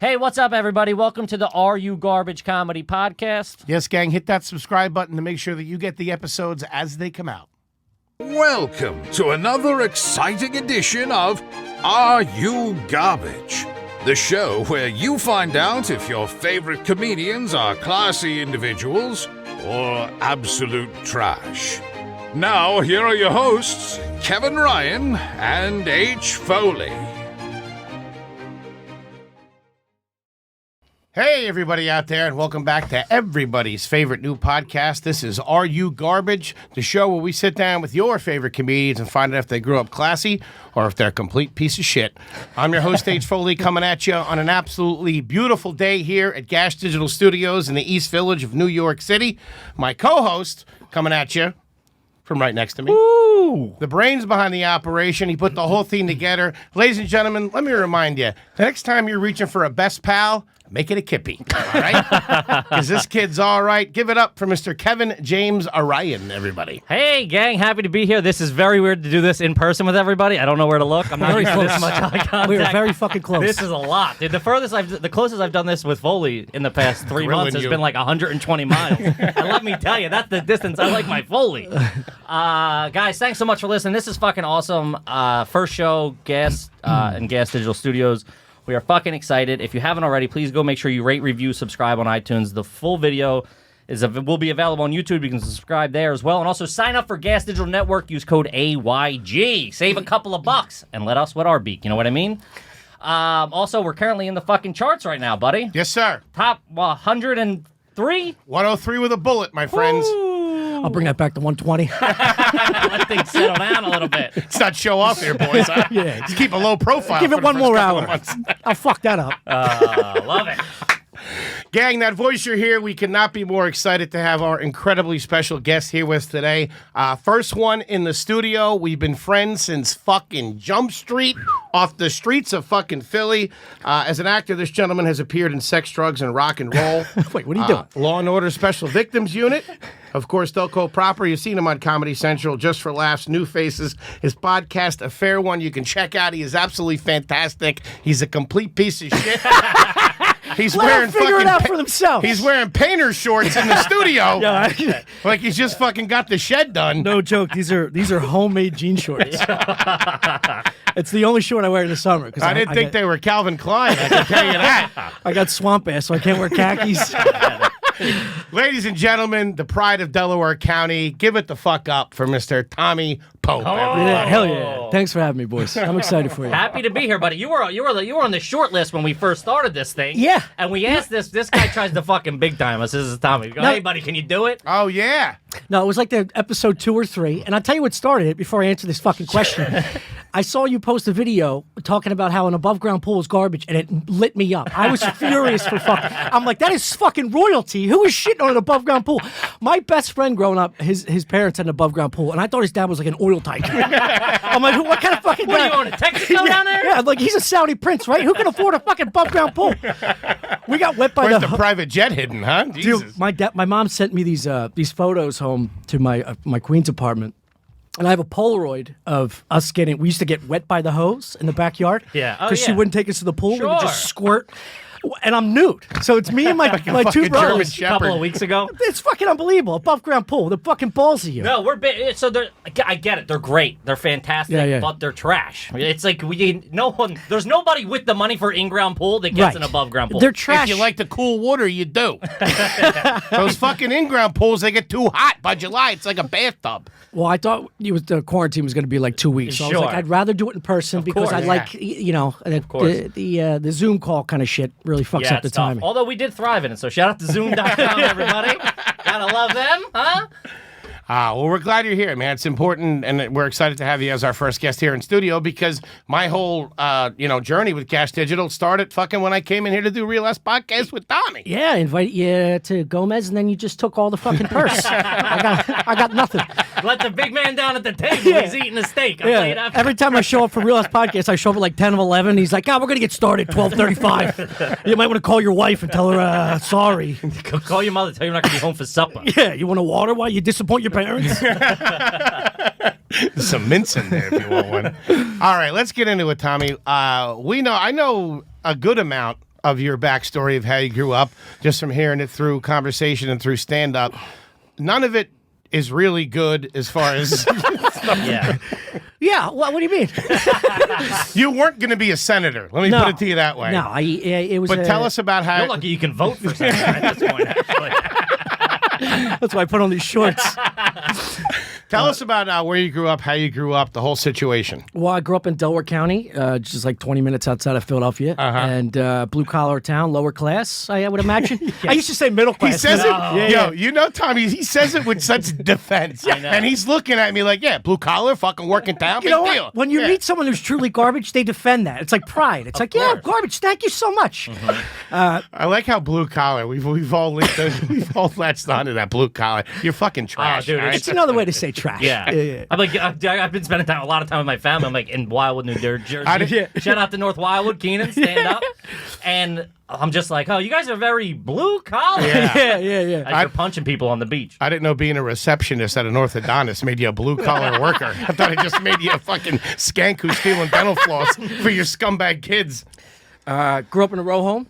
Hey, what's up, everybody? Welcome to the Are You Garbage Comedy Podcast. Yes, gang, hit that subscribe button to make sure that you get the episodes as they come out. Welcome to another exciting edition of Are You Garbage? The show where you find out if your favorite comedians are classy individuals or absolute trash. Now, here are your hosts, Kevin Ryan and H. Foley. Hey, everybody out there, and welcome back to everybody's favorite new podcast. This is Are You Garbage, the show where we sit down with your favorite comedians and find out if they grew up classy or if they're a complete piece of shit. I'm your host, H. Foley, coming at you on an absolutely beautiful day here at Gash Digital Studios in the East Village of New York City. My co-host coming at you from right next to me. Woo! The brains behind the operation. He put the whole thing together. Ladies and gentlemen, let me remind you, the next time you're reaching for a best pal, make it a kippy, all right? Because this kid's all right. Give it up for Mr. Kevin James Ryan, everybody. Hey, gang, happy to be here. This is very weird to do this in person with everybody. I don't know where to look. I'm not Very used to close. this much eye contact. We were very fucking close. This is a lot, dude. The closest I've done this with Foley in the past 3 Grilling months has you. been like 120 miles. And let me tell you, that's the distance I like my Foley. Guys, thanks so much for listening. This is fucking awesome. First show, Gas and Gas Digital Studios. We are fucking excited. If you haven't already, please go make sure you rate, review, subscribe on iTunes. The full video will be available on YouTube. You can subscribe there as well. And also sign up for Gas Digital Network. Use code AYG. Save a couple of bucks and let us wet our beak. You know what I mean? Also, we're currently in the fucking charts right now, buddy. Yes, sir. Top 103? 103 with a bullet, my friends. I'll bring that back to 120. Let things settle down a little bit. Let's not show off here, boys. Huh? Yeah. Just keep a low profile. Give for it the one first more couple hour. of months. I'll fuck that up. Love it. Gang, that voice you're here, we could not be more excited to have our incredibly special guest here with us today. First one in the studio. We've been friends since fucking Jump Street, off the streets of fucking Philly. As an actor, this gentleman has appeared in Sex, Drugs, and Rock and Roll. Wait, what are you doing? Law and Order Special Victims Unit. Of course, Delco Proper. You've seen him on Comedy Central, Just for Laughs, New Faces. His podcast, A Fair One, you can check out. He is absolutely fantastic. He's a complete piece of shit. He's Let wearing him figure fucking it out for themselves. He's wearing painter shorts in the studio. Yeah, Like he's just fucking got the shed done. no joke. These are homemade jean shorts. It's the only short I wear in the summer. I didn't think they were Calvin Klein, I can tell you that. I got swamp ass, so I can't wear khakis. Ladies and gentlemen, the pride of Delaware County, give it the fuck up for Mr. Tommy Pope. Yeah, hell yeah. Thanks for having me, boys. I'm excited for you. Happy to be here, buddy. You were on the short list when we first started this thing. Yeah. And we asked this guy tries to fucking big time us. This is Tommy. We go, No. hey, buddy, can you do it? Oh, yeah. No, it was like the episode 2 or 3, and I'll tell you what started it before I answer this fucking question. I saw you post a video talking about how an above-ground pool is garbage, and it lit me up. I was furious for fucking... I'm like, that is fucking royalty. Who is shitting on an above-ground pool? My best friend growing up, his parents had an above-ground pool, and I thought his dad was like an oil tycoon. I'm like, what kind of fucking What guy? are you on a Texaco down there? Yeah, like he's a Saudi prince, right? Who can afford a fucking above-ground pool? We got wet by Where's the... the private jet hidden, huh? Jesus. Dude, my mom sent me these photos home to my Queens apartment, and I have a Polaroid of us getting. We used to get wet by the hose in the backyard. Yeah. Oh, because she yeah. wouldn't take us to the pool. We would Sure. just squirt. And I'm nude, so it's me and my two fucking German brothers. Shepherd. A couple of weeks ago. It's fucking unbelievable. Above ground pool. The fucking balls of you. No, we're big. So I get it. They're great. They're fantastic. Yeah, yeah. But they're trash. It's like there's nobody with the money for in-ground pool that gets Right. an above-ground pool. They're If trash. you like the cool water, you do. Those fucking in-ground pools, they get too hot by July. It's like a bathtub. Well, I thought the quarantine was going to be like 2 weeks. So I was like, Sure. I'd rather do it in person because course. I Yeah. like, the Zoom call kind of shit really fucks yeah, up the it's tough. timing. Although we did thrive in it. So shout out to Zoom.com, everybody. Gotta love them, huh? Well, we're glad you're here, man. It's important, and we're excited to have you as our first guest here in studio because my whole, journey with Gash Digital started fucking when I came in here to do Real Ass Podcast with Tommy. Yeah, I invited you to Gomez, and then you just took all the fucking purse. I got nothing. Let the big man down at the table. He's eating a steak. I'll tell you that. Every time I show up for Real Ass Podcast, I show up at like 10 or 11. He's like, we're going to get started 12:35. You might want to call your wife and tell her, sorry. Call your mother. Tell you you're not going to be home for supper. Yeah, you want a water while you disappoint your parents? Some mints in there if you want one. All right, let's get into it, Tommy. I know a good amount of your backstory of how you grew up, just from hearing it through conversation and through stand-up. None of it is really good as far as... Yeah. Yeah, what do you mean? You weren't going to be a senator. Let me put it to you that way. No, it was. But tell us about how... You're lucky you can vote for senator at this point, actually. That's why I put on these shorts. Tell us about where you grew up, how you grew up, the whole situation. Well, I grew up in Delaware County, just like 20 minutes outside of Philadelphia, and blue-collar town, lower class, I would imagine. I used to say middle class. He says it, Yo, you know, Tommy, he says it with such defense. I know. And he's looking at me like, yeah, blue-collar, fucking working town, You big know deal. what? When you meet someone who's truly garbage, they defend that. It's like pride. It's like, yeah, garbage. Thank you so much. I like how blue-collar, we've all latched onto that blue-collar. You're fucking trash. dude, all right? It's another way to say trash. Yeah. I'm like, I've been spending a lot of time with my family. I'm like in Wildwood, New Jersey. Shout out to North Wildwood, Keenan, stand up. And I'm just like, oh, you guys are very blue collar. Yeah. Yeah. Like you're punching people on the beach. I didn't know being a receptionist at an orthodontist made you a blue-collar worker. I thought it just made you a fucking skank who's stealing dental floss for your scumbag kids. Grew up in a row home.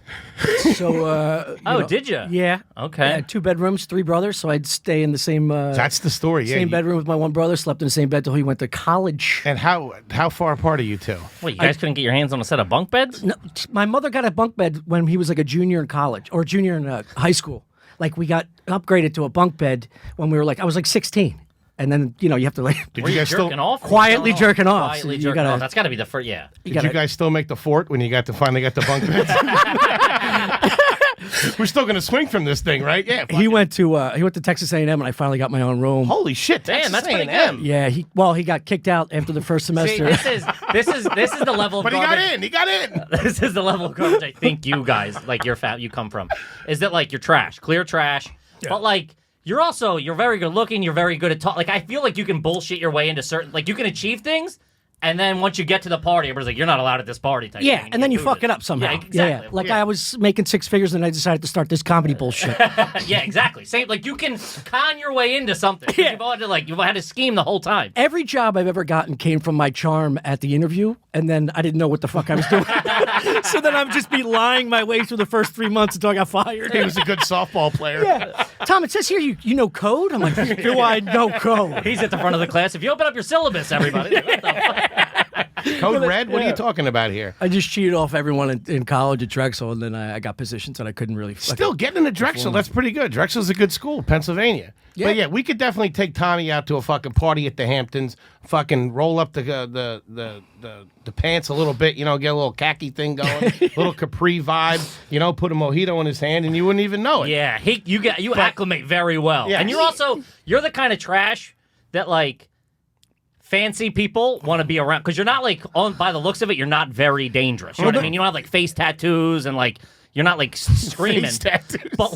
So, Did you? Yeah. Okay. I had 2 bedrooms, 3 brothers, so I'd stay in the same That's the story, yeah. same bedroom with my one brother, slept in the same bed till he went to college. And how far apart are you two? Wait, you guys couldn't get your hands on a set of bunk beds? No, my mother got a bunk bed when he was like a junior in college or a junior in high school. Like we got upgraded to a bunk bed when we were I was like 16. And then, you have to Did Were you you guys jerking still off? quietly jerking off. Quietly So you jerking gotta- off. That's got to be the first, yeah. Did you guys still make the fort when you finally got the bunk beds? We're still gonna swing from this thing, right? Yeah. He went to Texas A&M, and I finally got my own room. Holy shit! Damn, that's pretty A&M. good. Yeah, he got kicked out after the first See, semester. this is the level of But he got garbage. in. He got in. This is the level of garbage I think you guys, like you come from. Is that like you're trash, clear trash, but like you're very good looking, you're very good at talk. Like I feel like you can bullshit your way into certain, like you can achieve things, and then once you get to the party, everybody's like, you're not allowed at this party type Yeah, thing. and then you do fuck this. it up somehow. Yeah, exactly. Like I was making 6 figures, and I decided to start this comedy bullshit. Yeah, exactly. Same. Like you can con your way into something. Yeah. You've had to scheme the whole time. Every job I've ever gotten came from my charm at the interview, and then I didn't know what the fuck I was doing. So then I'd just be lying my way through the first 3 months until I got fired. He was a good softball player. Yeah. Tom, it says here you know code? I'm like, do I know code? He's at the front of the class. If you open up your syllabus, everybody. Like, what the fuck? Code Red. What are you talking about here? I just cheated off everyone in college at Drexel, and then I got positions that I couldn't really. Still getting into Drexel. That's pretty good. Drexel's a good school, Pennsylvania. Yeah. But yeah, we could definitely take Tommy out to a fucking party at the Hamptons. Fucking roll up the pants a little bit. Get a little khaki thing going, a little Capri vibe. Put a mojito in his hand, and you wouldn't even know it. Yeah, you acclimate very well. Yeah. And you're the kind of trash that like fancy people want to be around because you're not like by the looks of it, you're not very dangerous. You know what I mean? You don't have like face tattoos and like you're not like screaming. Face tattoos. But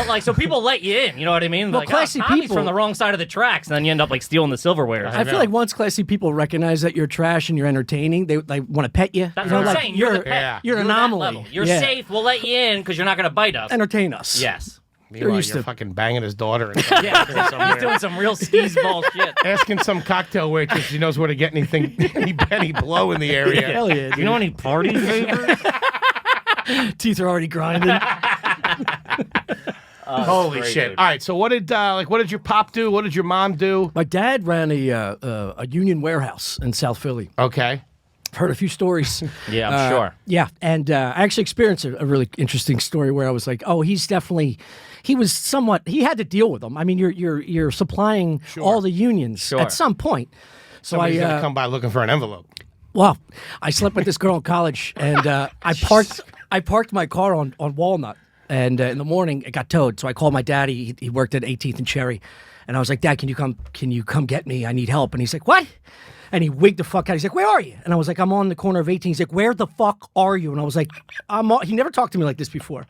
like, so people let you in. You know what I mean? Well, Like, classy Tommy's people- from the wrong side of the tracks, and then you end up like stealing the silverware. I feel like once classy people recognize that you're trash and you're entertaining, they want to pet you. That's You know, what I'm like, saying. You're the pet. You're an that anomaly. level. You're Yeah. safe. We'll let you in because you're not going to bite us. Entertain us. Yes. Meanwhile, used you're to- fucking banging his daughter. Yeah, he's doing some real skis ball shit. Asking some cocktail waitress if she knows where to get anything, any blow in the area. Hell yeah. Do you know any party favors? Teeth are already grinding. Holy great, shit! dude. All right, so what did your pop do? What did your mom do? My dad ran a union warehouse in South Philly. Okay. I've heard a few stories. Yeah, I'm sure. Yeah, and I actually experienced a really interesting story where I was like, oh, he had to deal with them. I mean, you're supplying all the unions Sure. at some point. So Somebody's gonna come by looking for an envelope. well, I slept with this girl in college, and I parked my car on Walnut, and in the morning it got towed. So I called my dad. He worked at 18th and Cherry, and I was like, Dad, can you come get me? I need help. And he's like, what? And he wigged the fuck out. He's like, where are you? And I was like, I'm on the corner of 18. He's like, where the fuck are you? And I was like, he never talked to me like this before.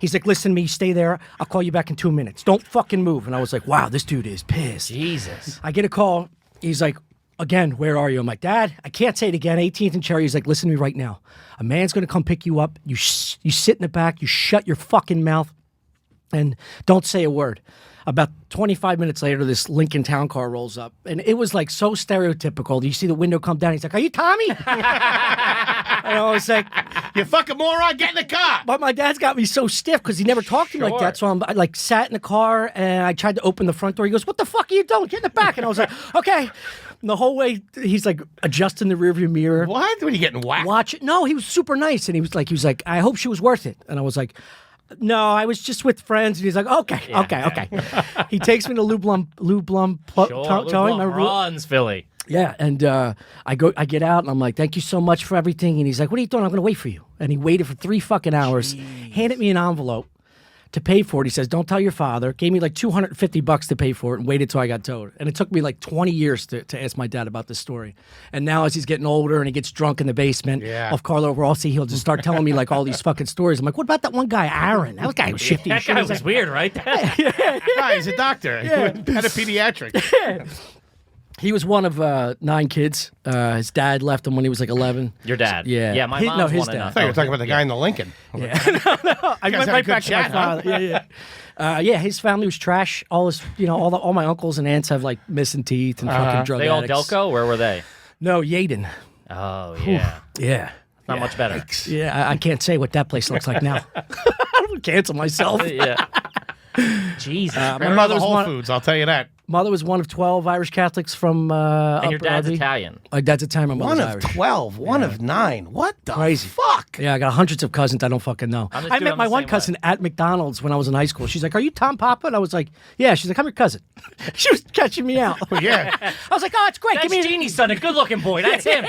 He's like, listen to me, stay there. I'll call you back in 2 minutes. Don't fucking move. And I was like, wow, this dude is pissed. Jesus. I get a call. He's like, again, where are you? I'm like, Dad, I can't say it again. 18th and Cherry. He's like, listen to me right now. A man's going to come pick you up. You sit in the back. You shut your fucking mouth. and don't say a word. About 25 minutes later, this Lincoln Town car rolls up, and it was like so stereotypical. You see the window come down. He's like, "Are you Tommy?" And I was like, You fucking moron, get in the car. but my dad's got me so stiff because he never talked to me like that. So I like sat in the car and I tried to open the front door. He goes, "What the fuck are you doing? Get in the back." And I was like, "Okay." And the whole way he's like adjusting the rearview mirror. What? What are you getting whacked? Watch it. No, he was super nice, and he was like, "I hope she was worth it." And I was like, "No, I was just with friends." And he's like, "Okay." He takes me to Lou Blum towing. runs Philly. Yeah, and I get out, and I'm like, "Thank you so much for everything." And he's like, "What are you doing? I'm going to wait for you." And he waited for 3 fucking hours, handed me an envelope to pay for it. He says, "Don't tell your father." Gave me like $250 to pay for it, and waited till I got towed. And it took me like 20 years to ask my dad about this story. And now as he's getting older and he gets drunk in the basement of Carlo Rossi, he'll just start telling me like all these fucking stories. I'm like, "What about that one guy, Aaron? That guy was shifty." That guy was weird, right? Guy, he's a doctor. Had a pediatric. He was one of 9 kids. His dad left him when he was like 11. Your dad? Yeah. Yeah, my mom's his one and dad. I thought you were talking about the guy in the Lincoln. Yeah. No. I guys went had a right good back chat, to my father. Yeah. His family was trash. All his, all my uncles and aunts have like missing teeth and fucking drug They all addicts. Delco? Where were they? No, Yaden. Oh, yeah. Yeah. Not much better. Yeah, I can't say what that place looks like now. I'm gonna cancel myself. Yeah. Jesus. My Mother mother was Whole one. Foods, I'll tell you that. Mother was one of 12 Irish Catholics from. and your Upper dad's Abbey. Italian. My dad's Italian. My One mother's of Irish. 12, one of 9. What the Crazy. fuck? Yeah, I got hundreds of cousins I don't fucking know. I'm the I dude, met I'm my the one same cousin at McDonald's when I was in high school. She's like, "Are you Tom Papa?" And I was like, "Yeah." She's like, "I'm your cousin." She was catching me out. Yeah. I was like, "Oh, it's great. That's Give me." Jeannie's son, a good-looking boy. That's him.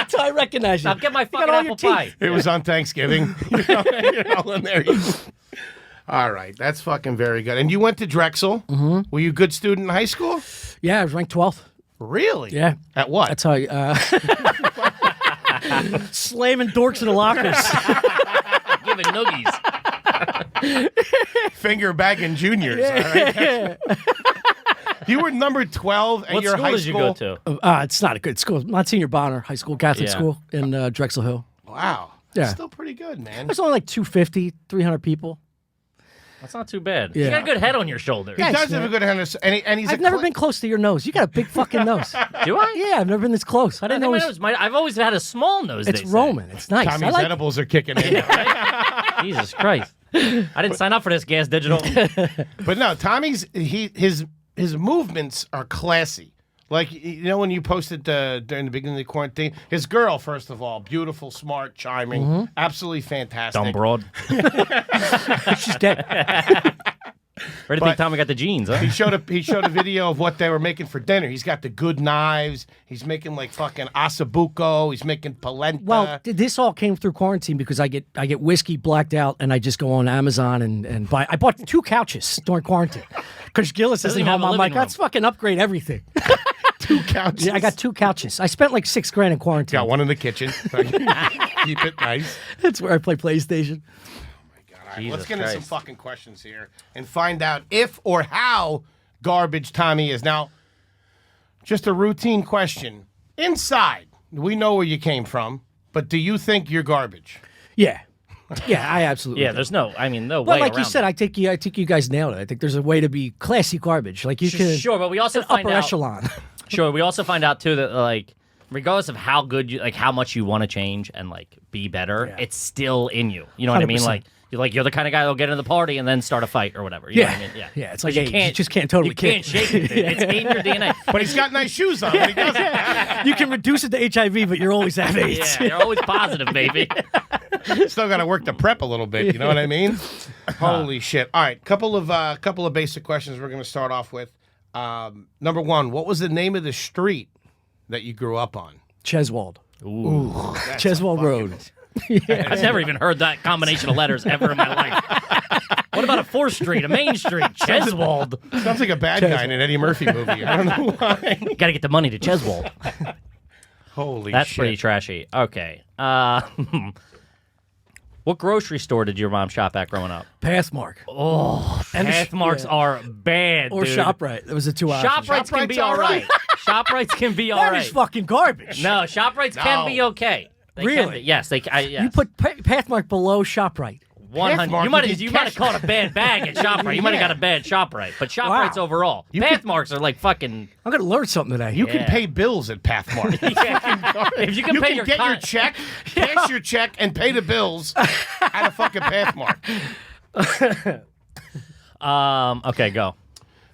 So I recognize you. I'll get my You got fucking all your apple pie. teeth. It was on Thanksgiving. You're all in there. All right, that's fucking very good. And you went to Drexel. Mm-hmm. Were you a good student in high school? Yeah, I was ranked 12th. Really? Yeah. At what? That's how I, slamming dorks in the lockers. Giving noogies. Finger bagging juniors. All right? You were number 12 at What your school high did school? you go to? It's not a good school. Monsignor Bonner High School, Catholic Yeah. school in Drexel Hill. Wow. Yeah. Still pretty good, man. There's only like 250, 300 people. That's not too bad. Yeah. You got a good head on your shoulder. He does have a good hand, and he's. I've never been close to your nose. You got a big fucking nose. Do I? Yeah, I've never been this close. I didn't know my it was, nose might- I've always had a small nose. it's they say. Roman. It's nice. I Tommy's like it. edibles are kicking in. Jesus Christ. I didn't sign up for this, Gas Digital. But no, Tommy's his movements are classy. Like, you know, when you posted during the beginning of the quarantine, his girl, first of all, beautiful, smart, charming, absolutely fantastic. Dumb broad. She's dead. Where do you think Tommy got the jeans, huh? He showed a video of what they were making for dinner. He's got the good knives. He's making like fucking asabuco. He's making polenta. Well, this all came through quarantine because I get whiskey blacked out and I just go on Amazon and buy. I bought 2 couches during quarantine because Gillis Doesn't isn't even have home. a I'm like, living room. let's fucking upgrade everything. 2 couches. Yeah, I got 2 couches. I spent like $6,000 in quarantine. Got one in the kitchen. Keep it nice. That's where I play PlayStation. All right, Jesus let's get into some Christ. fucking questions here and find out if or how garbage Tommy is. Now, just a routine question. Inside, we know where you came from, but do you think you're garbage? Yeah, I absolutely. Yeah, do. there's no But way like you around said, it. I think you guys nailed it. I think there's a way to be classy garbage. Like you can Sure, but we also find upper out. echelon. Sure, we also find out too that like, regardless of how good you like, how much you want to change and like be better, it's still in you. You know what I mean? 100%. Like you're the kind of guy that'll get in the party and then start a fight or whatever. You know what I mean? Yeah. It's like you you just can't totally you can't kick. shake it. Dude. It's in your DNA. But he's got nice shoes on when he does it. You can reduce it to HIV, but you're always have AIDS. Yeah, you're always positive, baby. Still got to work the prep a little bit. You know what I mean? Holy shit! All right, couple of basic questions we're going to start off with. Number 1, what was the name of the street that you grew up on? Cheswold. Ooh. Cheswold Road. I've never even heard that combination of letters ever in my life. What about a 4th Street, a Main Street, Cheswold? Sounds like a bad guy in an Eddie Murphy movie. I don't know why. Got to get the money to Cheswold. Holy That's shit! pretty trashy. Okay. What grocery store did your mom shop at growing up? Pathmark. Oh, And the Pathmarks are bad, Or dude. ShopRite. There was a 2 options. ShopRites can ShopRite's be all all right. right. ShopRites can be all That right. is fucking garbage. No, ShopRites can No. be okay. They can Really? be. Yes, they. Yes. You put Pathmark below ShopRite. 100. You might have caught a bad bag at ShopRite. You might have got a bad ShopRite, but ShopRite's overall. Pathmarks are like fucking. I'm gonna learn something today. You can pay bills at Pathmark. If you can you pay can get your check, cash your check, and pay the bills at a fucking Pathmark. Okay, go.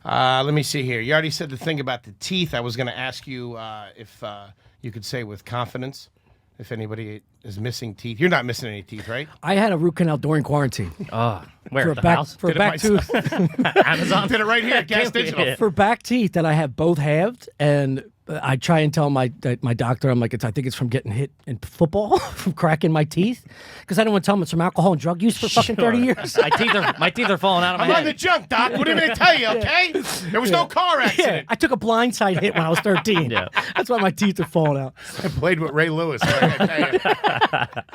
Let me see here. You already said the thing about the teeth. I was going to ask you if you could say with confidence if anybody is missing teeth. You're not missing any teeth, right? I had a root canal during quarantine. Where For at the back, house? for back tooth. Amazon Did it right here at Gas Digital. Yeah. For back teeth that I have both halved, and I try and tell my doctor, I'm like, I think it's from getting hit in football, from cracking my teeth, because I don't want to tell him it's from alcohol and drug use for fucking 30 years. My teeth are falling out of my I'm on the head. junk, Doc. What am I going to tell you, okay? There was no car Yeah, accident. I took a blindside hit when I was 13. Yeah. That's why my teeth are falling out. I played with Ray Lewis. I tell you.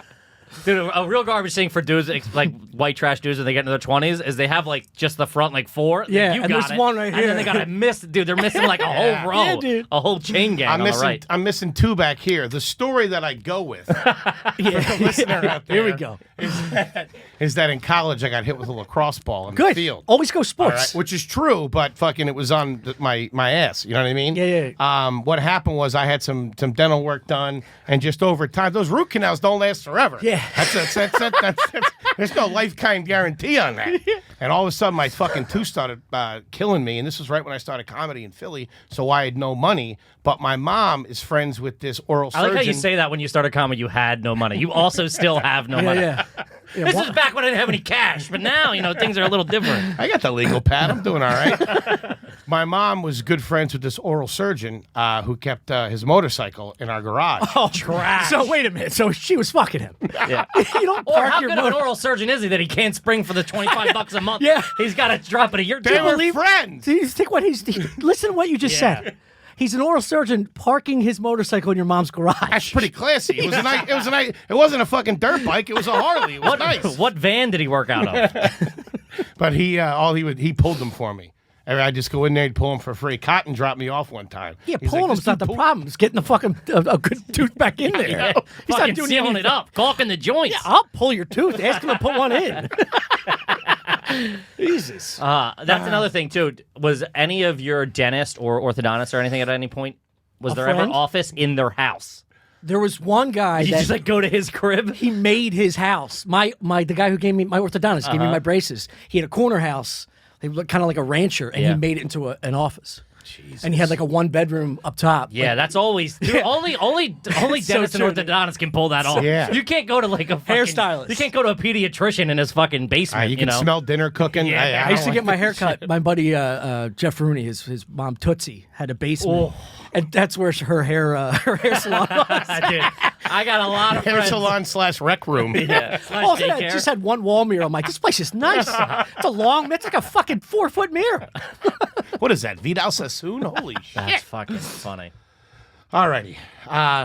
Dude, a real garbage thing for dudes, like white trash dudes when they get into their 20s, is they have like just the front like 4. Yeah, you and got there's it. one right And here. then they got to miss, dude. They're missing like a whole row, Yeah, dude. a whole chain gang on the right. I'm missing 2 back here. The story that I go with for the listener out there Here we go. is that in college I got hit with a lacrosse ball in the Good. field. Always go All sports. right, which is true, but fucking it was on my ass. You know what I mean? Yeah. What happened was I had some dental work done, and just over time, those root canals don't last forever. Yeah. That's there's no lifetime guarantee on that. And all of a sudden, my fucking tooth started killing me, and this was right when I started comedy in Philly, so I had no money. But my mom is friends with this oral I surgeon. like how you say that when you started comedy, you had no money. You also still have no money. Yeah. This is back when I didn't have any cash, but now, things are a little different. I got the legal pad. I'm doing all right. My mom was good friends with this oral surgeon who kept his motorcycle in our garage. Oh, trash. So wait a minute. So she was fucking him. Yeah. You don't Or park how your good of an motor. oral surgeon is he that he can't spring for the $25 a month? Yeah. He's got to drop it a year. They were believe- friends. Think what listen to what you just Yeah. said. He's an oral surgeon parking his motorcycle in your mom's garage. That's pretty classy. It was a nice. It wasn't a fucking dirt bike. It was a Harley. It was nice. What van did he work out of? But he pulled them for me. And I just go in there and pull them for free. Cotton dropped me off one time. Yeah, He's pulling like, him's not the problem. It's getting the fucking a good tooth back in there. Yeah. He's Fucking not doing sealing anything. it up, caulking the joints. I'll pull your tooth. Ask him to put one in. Jesus. That's another thing, too. Was any of your dentist or orthodontist or anything at any point, was there ever friend? office in their house? There was one guy Did you that just go to his crib? he made his house. The guy who gave me my orthodontist gave me my braces. He had a corner house. They looked kind of like a rancher, and Yeah. he made it into an office. Jesus. And he had like a 1-bedroom up top. Yeah, that's always only dentists so and true. orthodontists can pull that off. Yeah. You can't go to like a fucking, Hairstylist. You can't go to a pediatrician in his fucking basement. you can smell dinner cooking. Yeah. I used to get my hair cut. My buddy Jeff Rooney, his mom Tootsie, had a basement, and that's where her hair salon was. Dude, I got a lot of hair friends. salon / rec room. Yeah. Oh, Slash it daycare. just had one wall mirror. I'm like, this place is nice. It's like a fucking 4-foot mirror. What is that? Vidal Sassoon? Holy shit! That's fucking funny. Alrighty.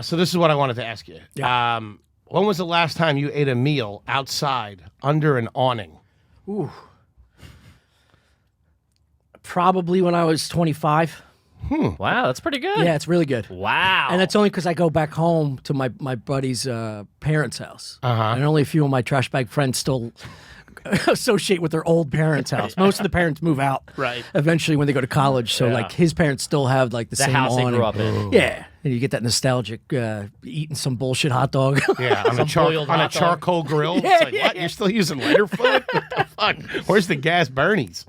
So this is what I wanted to ask you. Yeah. When was the last time you ate a meal outside under an awning? Ooh. Probably when I was 25. Wow, that's pretty good. Yeah, it's really good. Wow. And that's only because I go back home to my buddy's parents' house. And only a few of my trash bag friends still associate with their old parents' house. Most of the parents move out Right. eventually when they go to college. So, like, his parents still have, like, the same house they awning. grew up in. Yeah. And you get that nostalgic eating some bullshit hot dog. Yeah, on, boiled on a hot dog. charcoal grill. Yeah, It's like, what? You're still using lighter fluid? What the fuck? Where's the gas burnies?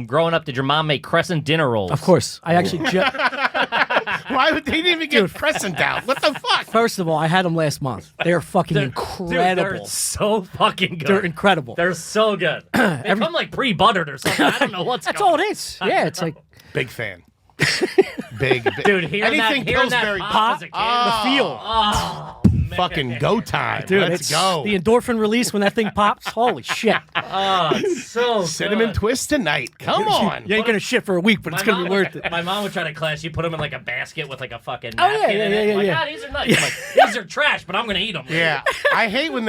Growing up, did your mom make crescent dinner rolls? Of course. I actually Why would they didn't even get crescent out? What the fuck? First of all, I had them last month. They're fucking Dude, incredible. they're so fucking good. They're incredible. They're so good. They come like pre-buttered or something. I don't know what's That's going all it is. Yeah, it's like Big fan. Big. Dude, hearing anything that Pillsbury pop as a kid. the feel. Oh, man. fucking go time. Dude, Let's it's go. the endorphin release when that thing pops. Holy shit. Oh, it's so Cinnamon good. twist tonight. Come on. You ain't gonna shit for a week, but it's gonna be worth it. My mom would try to class. You put them in like a basket with like a fucking Oh, yeah, napkin yeah, in it. yeah, Like, yeah. these are nice. I'm like, these are trash, but I'm gonna eat them. Yeah, I hate when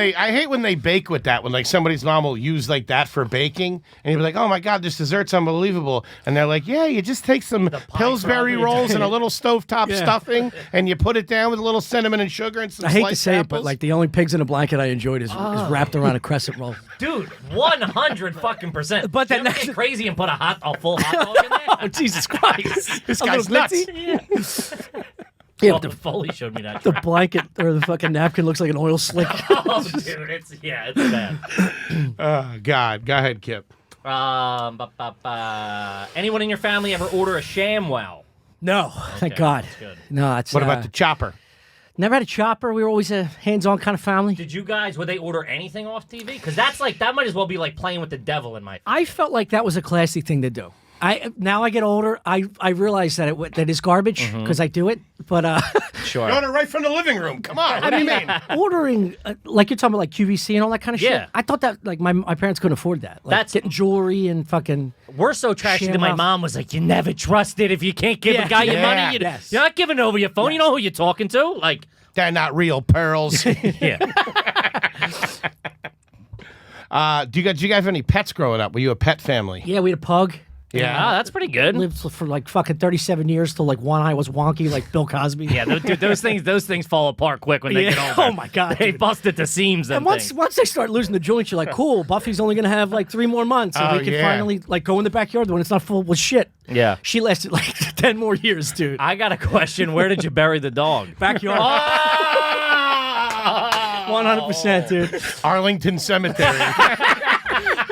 they bake with that. When like somebody's mom will use like that for baking, and you'll be like, "Oh my god, this dessert's unbelievable!" And they're like, "Yeah, you just take some Pillsbury crumb. rolls and a little stovetop Yeah. stuffing, and you put it down with a little cinnamon and sugar and some I hate sliced to say it, but apples? like the only pigs in a blanket I enjoyed is wrapped around a crescent roll. Dude, 100%. But Did then you ever get crazy and put a full hot dog in there? Oh, Jesus Christ. This A guy's little nuts. glitzy? Yeah. Yeah, Well, but the Foley showed me that. the blanket or the fucking napkin looks like an oil slick. Oh, dude, it's bad. Oh, God. Go ahead, Kip. Anyone in your family ever order a ShamWow? No, thank Okay, God. that's good. No, it's What about the chopper? Never had a chopper. We were always a hands-on kind of family. Did you guys, would they order anything off TV? Because that's like, that might as well be like playing with the devil in my. I felt like that was a classy thing to do. Now I get older, I realize that that is garbage because I do it. But Sure. You order right from the living room. Come on. What do you mean? ordering like you're talking about like QVC and all that kind of Yeah. shit. I thought that like my parents couldn't afford that. Like That's- getting jewelry and fucking. We're so trashy that my ShamWow. mom was like, you never trust it. If you can't give a guy your Yeah. money, Yes. you're not giving over your phone. You know who you're talking to? Like, They're not real pearls. yeah. Do you guys have any pets growing up? Were you a pet family? Yeah, we had a pug. Ah, that's pretty good. Lived for like fucking 37 years till like one eye was wonky like Bill Cosby. Yeah, dude, those things fall apart quick when they get older. Oh my God. They dude. bust at the seams and And once things. they start losing the joints, you're like, cool. Buffy's only gonna have like 3 more months, and Oh, we can yeah. finally like go in the backyard when it's not full with shit. Yeah. She lasted like 10 more years, dude. I got a question. Where did you bury the dog? Backyard. Oh! 100%, dude. Arlington Cemetery.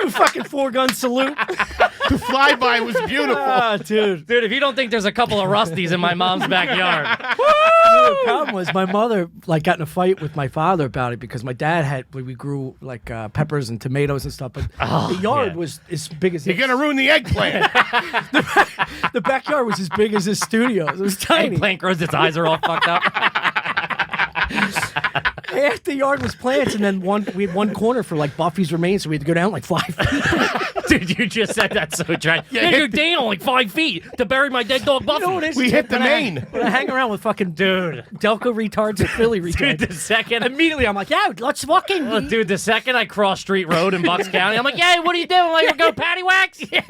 Fucking 4-gun salute. The flyby was beautiful. Ah, dude. Dude, if you don't think there's a couple of rusties in my mom's backyard. The problem was my mother like got in a fight with my father about it because my dad we grew like peppers and tomatoes and stuff, but the yard yeah. was as big as You're going to ruin the eggplant. the backyard was as big as his studio. It was tiny. Eggplant grows, its eyes are all fucked up. Half the yard was plants, and then we had one corner for like Buffy's remains, so we had to go down like 5 feet. Dude, you just said that so tragic. Yeah, you're down like 5 feet to bury my dead dog Buffy. You know what it is? We hit the When I- main. When I hang around with fucking Delco retards and Philly Dude, retards, the second... immediately I'm like, yeah, let's fucking. Oh, dude, the second I cross Street Road in Bucks County, I'm like, yeah, what are you doing? Like, we're going patty wax? Yeah.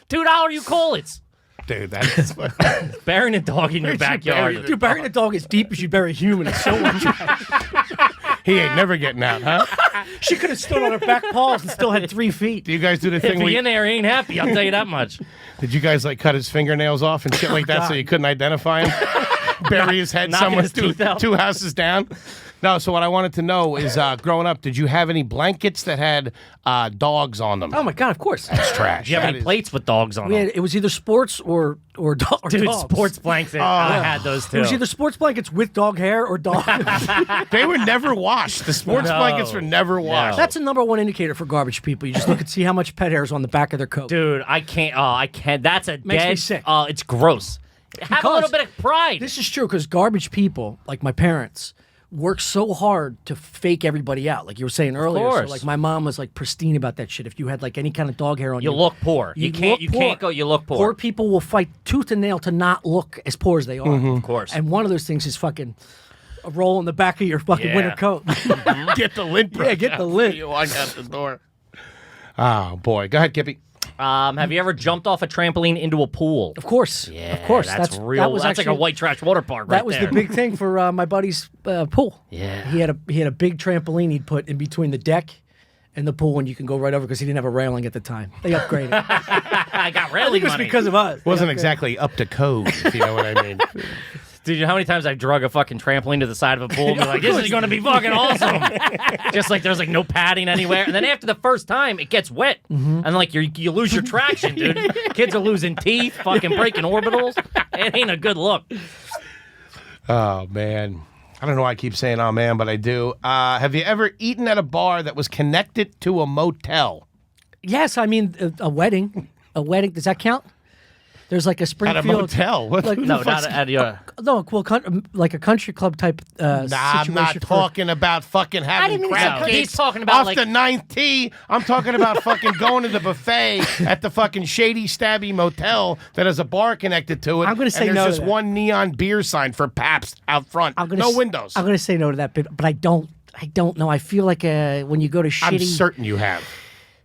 $2 you call it. Dude, that is fucking... Burying a dog in your backyard. Dude, burying a dog as deep as you bury a human is so much. He ain't never getting out, huh? She could have stood on her back paws and still had 3 feet. Do you guys do the If thing he in there, he ain't happy. I'll tell you that much. Did you guys like cut his fingernails off and shit like that so you couldn't identify him? Bury his head Knocking somewhere his teeth out. two houses down? No, so what I wanted to know is, growing up, did you have any blankets that had dogs on them? Oh my God, of course. That's trash. Do you have That any is- plates with dogs on We them? had, it was either sports or Dude, dogs. sports blankets. I had those too. It was either sports blankets with dog hair or dog. They were never washed. The sports No. blankets were never washed. That's a number one indicator for garbage people. You just look and see how much pet hair is on the back of their coat. Dude, I can't. I can't. That's a Makes me dead. sick. It's gross. Have a Because little bit of pride. This is true because garbage people, like my parents, work so hard to fake everybody out. Like you were saying earlier. course. So like my mom was like pristine about that shit. If you had like any kind of dog hair on you, You look poor. You can't. look You can't go. You look poor. Poor people will fight tooth and nail to not look as poor as they are. Of course. And one of those things is fucking a roll in the back of your fucking Yeah. winter coat. Get the lid broke Yeah, get the out lid. for You walk out the door. Oh, boy. Go ahead, Kippy. Have you ever jumped off a trampoline into a pool? Of course. Yeah, Of course. That's real. That was That's like actually, a white trash water park right That was there. the big thing for my buddy's pool. Yeah. He had a big trampoline he'd put in between the deck and the pool, and you can go right over because he didn't have a railing at the time. They upgraded. I got I railing think it was money. because of us. Wasn't They upgraded. exactly up to code, if you know what I mean. Dude, you know how many times I've drug a fucking trampoline to the side of a pool and be like, this is going to be fucking awesome. Just like there's like no padding anywhere. And then after the first time, it gets wet. And like you lose your traction, dude. Kids are losing teeth, fucking breaking orbitals. It ain't a good look. Oh, man. I don't know why I keep saying oh, man, but I do. Have you ever eaten at a bar that was connected to a motel? Yes, I mean a wedding. A wedding. Does that count? There's like a At a Springfield. motel? What? Like, No, not at your... No, well, like a country club type Nah, I'm situation. not talking about fucking having didn't mean to crab say- cakes He's talking about, off like- the ninth tee. I'm talking about fucking going to the buffet at the fucking shady, stabby motel that has a bar connected to it. I'm gonna say and no there's to just that. one neon beer sign for Pabst out front. I'm gonna No s- windows. I'm going to say no to that, but I don't know. I feel like when you go to I'm shitty. certain you have.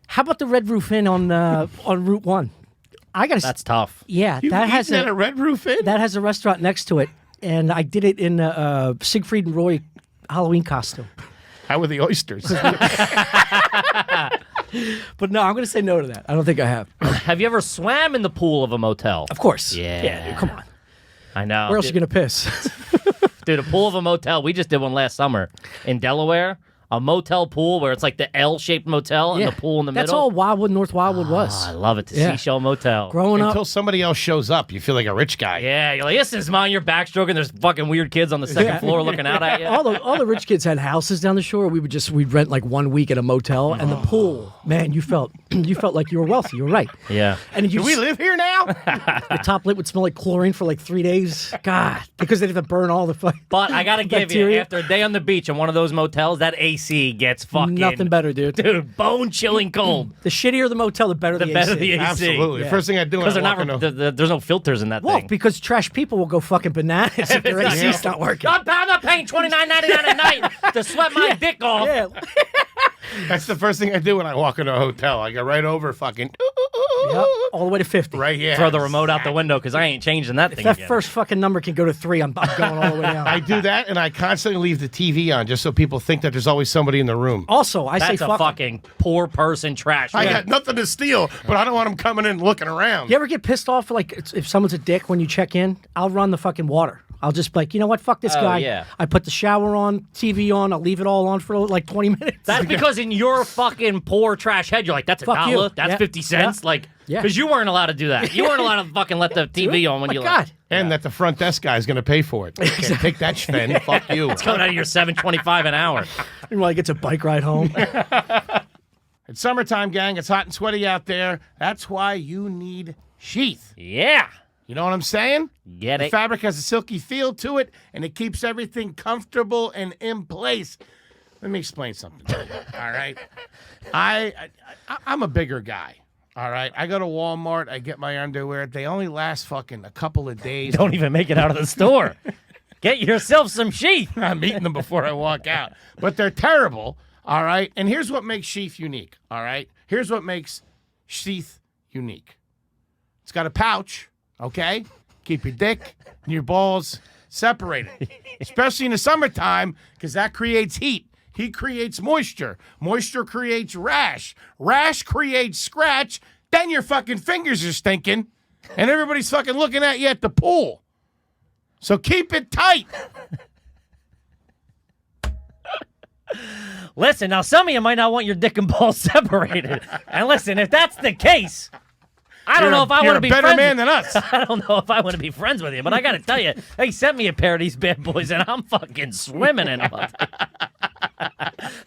How about the Red Roof Inn on Route 1? I got to. That's tough. Yeah, You've that has eaten at a Red Roof Inn? that has a restaurant next to it, and I did it in Siegfried and Roy Halloween costume. How were the oysters? But no, I'm going to say no to that. I don't think I have. Have you ever swam in the pool of a motel? Of course. Yeah. Dude, come on. I know. Where else are you going to piss? Dude, a pool of a motel. We just did one last summer in Delaware. A motel pool where it's like the L-shaped motel and the pool in the That's middle. all Wildwood, North Wildwood was. I love it. The Yeah. Seashell Motel. Growing Until up. somebody else shows up, you feel like a rich guy. Yeah, you're like, this is mine. You're backstroking. There's fucking weird kids on the second floor looking out at you. All the rich kids had houses down the shore. We'd rent like 1 week at a motel, and the pool, man, you felt like you were wealthy. You're right. Yeah. And Do we live here now? the top lip would smell like chlorine for like 3 days. God, because they'd have to burn all the fucking. But I got to give you, bacteria. after a day on the beach in one of those motels, that AC gets fucking... Nothing better, dude. Dude, bone-chilling cold. The shittier the motel, the better the better AC. the AC. Absolutely. Yeah. The first thing I do when Because I walk into... there's no filters in that Well, thing. because trash people will go fucking bananas if their It's not- AC's not working. I'm not paying $29.99 a night to sweat my dick off. Yeah. That's the first thing I do when I walk into a hotel. I go right over fucking... Yep, all the way to 50. Right here. Throw the remote out the window because I ain't changing that thing That again. first fucking number can go to 3. I'm going all the way down. I do that, and I constantly leave the TV on just so people think that there's always somebody in the room. Also, I say That's a fuck 'em. fucking poor person trash. I got nothing to steal, but I don't want them coming in and looking around. You ever get pissed off like if someone's a dick when you check in? I'll run the fucking water. I'll just be like, you know what? Fuck this guy. yeah. I put the shower on, TV on. I'll leave it all on for like 20 minutes. That's because in your fucking poor trash head, you're like, that's Fuck you. $1. That's Yeah. 50 cents. Yeah. Like, Yeah. because you weren't allowed to do that. You weren't allowed to fucking let the TV on when My you God. And that the front desk guy is going to pay for it. Okay, take that, Sven. Fuck you. It's coming out of your $7.25 an hour. Meanwhile, he gets a bike ride home. It's summertime, gang. It's hot and sweaty out there. That's why you need sheath. Yeah. You know what I'm saying? Get The it? fabric has a silky feel to it, and it keeps everything comfortable and in place. Let me explain something to you, all right? I'm a bigger guy, all right? I go to Walmart. I get my underwear. They only last fucking a couple of days. Don't even make it out of the store. Get yourself some sheath. I'm eating them before I walk out. But they're terrible, all right? And here's what makes sheath unique, all right? Here's what makes sheath unique. It's got a pouch, okay? Keep your dick and your balls separated, especially in the summertime because that creates heat. Heat creates moisture. Moisture creates rash. Rash creates scratch. Then your fucking fingers are stinking, and everybody's fucking looking at you at the pool. So keep it tight. Listen, now some of you might not want your dick and balls separated. And listen, if that's the case, I don't know if I want to be You're a better friends. man than us. I don't know if I want to be friends with you, but I got to tell you, they sent me a pair of these bad boys, and I'm fucking swimming in them.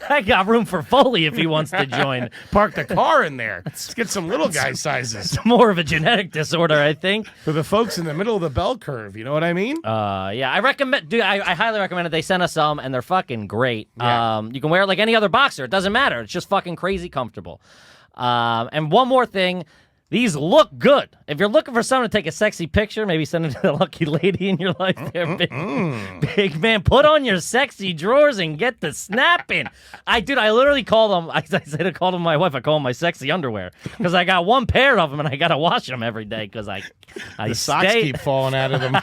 I got room for Foley if he wants to join. Park the car in there. Let's get some little guy sizes. It's more of a genetic disorder, I think. For the folks in the middle of the bell curve, you know what I mean? Yeah, I recommend, dude. I highly recommend it. They sent us some, and they're fucking great. Yeah. You can wear it like any other boxer. It doesn't matter. It's just fucking crazy comfortable. And one more thing. These look good. If you're looking for someone to take a sexy picture, maybe send it to the lucky lady in your life there, big man. Put on your sexy drawers and get the snapping. I literally call them, I said I called them my wife, I call them my sexy underwear. Because I got one pair of them and I got to wash them every day because I The socks keep falling out of them.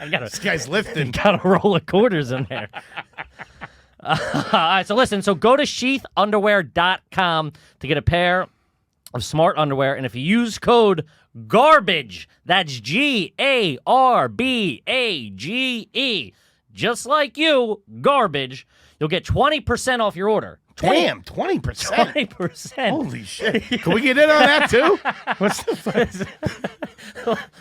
This guy's lifting. Got a roll of quarters in there. All right, so listen. So go to sheathunderwear.com to get a pair of smart underwear, and if you use code GARBAGE, that's GARBAGE, just like you, garbage, you'll get 20% off your order. Damn, 20%. 20%. Holy shit. Can we get in on that too? What's the fuck?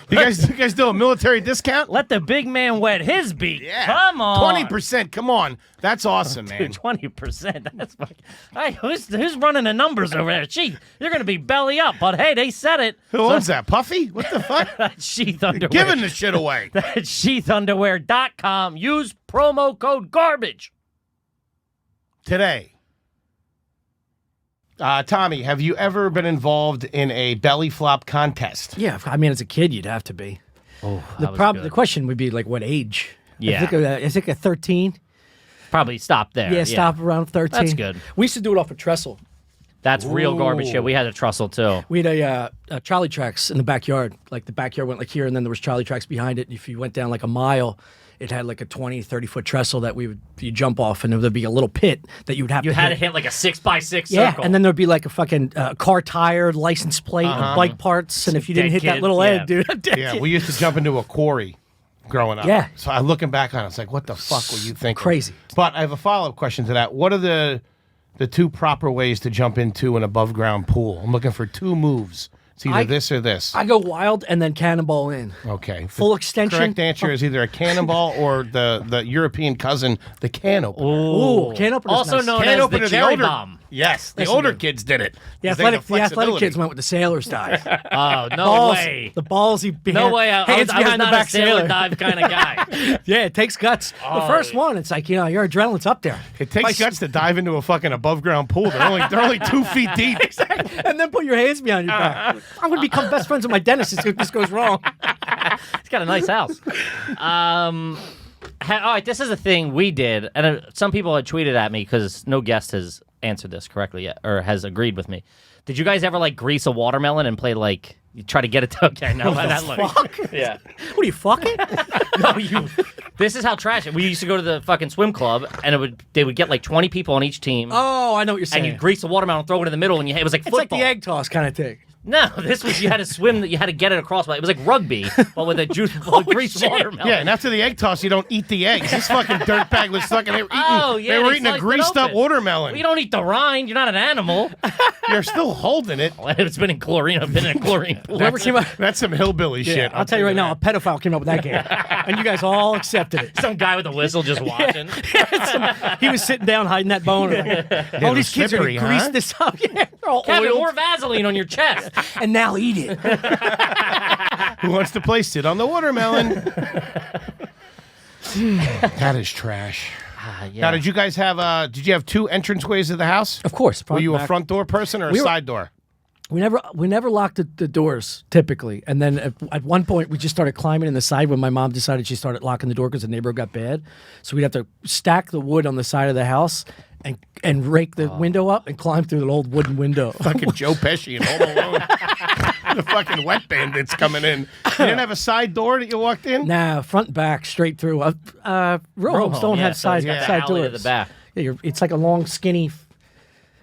You guys do a military discount? Let the big man wet his beak. Yeah. Come on. 20%. Come on. That's awesome, man. Dude, 20%. That's fucking. Hey, who's running the numbers over there? Gee, you're going to be belly up, but hey, they said it. Who owns that? Puffy? What the fuck? That's Sheath Underwear. Giving the shit away. That's sheathunderwear.com. Use promo code GARBAGE. Today. Tommy, have you ever been involved in a belly flop contest? Yeah, I mean, as a kid, you'd have to be. Oh, The question would be like, what age? Yeah. I think at 13. Probably stop there. Yeah, stop around 13. That's good. We used to do it off a trestle. That's real garbage shit. We had a trestle too. We had a trolley tracks in the backyard. Like the backyard went like here, and then there was trolley tracks behind it. If you went down like a mile, it had like a 20, 30-foot trestle that you jump off, and there'd be a little pit that you would have You to had hit. to hit like a 6x6 Yeah, circle. and then there'd be like a fucking car tire, license plate, and bike parts, and if you didn't Dead hit that kid, little yeah. egg, dude, I'm dead Yeah, kid. we used to jump into a quarry growing up. Yeah. So I looking back on it, it's like, what the fuck were you thinking? Crazy. But I have a follow-up question to that. What are the two proper ways to jump into an above-ground pool? I'm looking for 2 moves. It's either this or this. I go wild and then cannonball in. Okay. Full The extension. correct answer is either a cannonball or the European cousin, the can opener. Ooh, can opener. Also known Can as opener, the cherry older, bomb. Yes, the Listen, older dude. kids did it. The 'cause they had athletic kids went with the sailor's dive. Oh, no balls, way. The ballsy. No way. I was hands behind not the back a sailor dive kind of guy. Yeah, it takes guts. The first one, it's like your adrenaline's up there. It takes guts to dive into a fucking above ground pool. They're only 2 feet deep. And then put your hands behind your back. I'm going to become best friends with my dentist if this goes wrong. He's got a nice house. All right, this is a thing we did, and some people had tweeted at me because no guest has answered this correctly yet or has agreed with me. Did you guys ever like grease a watermelon and play like you try to get it to? Okay, no, that look. Yeah. What are you fucking? No, this is how trash it. We used to go to the fucking swim club, and they would get like 20 people on each team, Oh, I know what you're saying. and you grease a watermelon, throw it in the middle, and it was like it's football. like the egg toss kind of thing. No, this was you had to swim. You had to get it across. It was like rugby, but with a greased watermelon. Yeah, and after the egg toss, you don't eat the eggs. This fucking dirtbag was fucking. They were eating, Oh, yeah, they were they eating a sliced it greased up open. watermelon. Well, you don't eat the rind. You're not an animal. You're still holding it. It's been in chlorine. I've been in a chlorine pool. Whoever came up. That's some hillbilly shit. I'll tell you right now, a pedophile came up with that game, and you guys all accepted it. Some guy with a whistle just watching. He was sitting down hiding that bone. Like, oh, these kids are slippery, going to grease huh? this up. Yeah, they're all Kevin, oiled. more Vaseline on your chest. And now eat it. Who wants to play sit on the watermelon? That is trash. Yeah. Now, did you guys have? Did you have 2 entranceways to the house? Of course. Were you a back. front door person or a We were- side door? We never locked the doors typically, and then at one point we just started climbing in the side when my mom decided she started locking the door because the neighborhood got bad. So we'd have to stack the wood on the side of the house and rake the window up and climb through the old wooden window. Fucking Joe Pesci and Home Alone. The fucking wet bandits coming in. You didn't have a side door that you walked in? Nah, front and back, straight through. Real homes don't have so side it's got the side alley doors. to the back. Yeah, it's like a long, skinny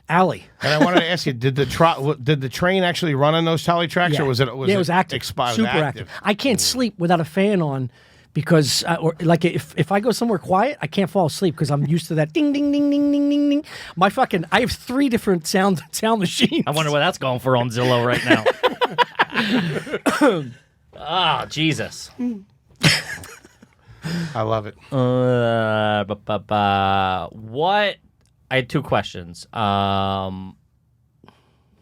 alley. And I wanted to ask you, did the train actually run on those trolley tracks, or was it? it was active, expired? super active. I can't sleep without a fan on because, or like, if I go somewhere quiet, I can't fall asleep because I'm used to that ding, ding, ding, ding, ding, ding, ding. I have 3 different sound machines. I wonder what that's going for on Zillow right now. Oh, Jesus. I love it. What? I had 2 questions.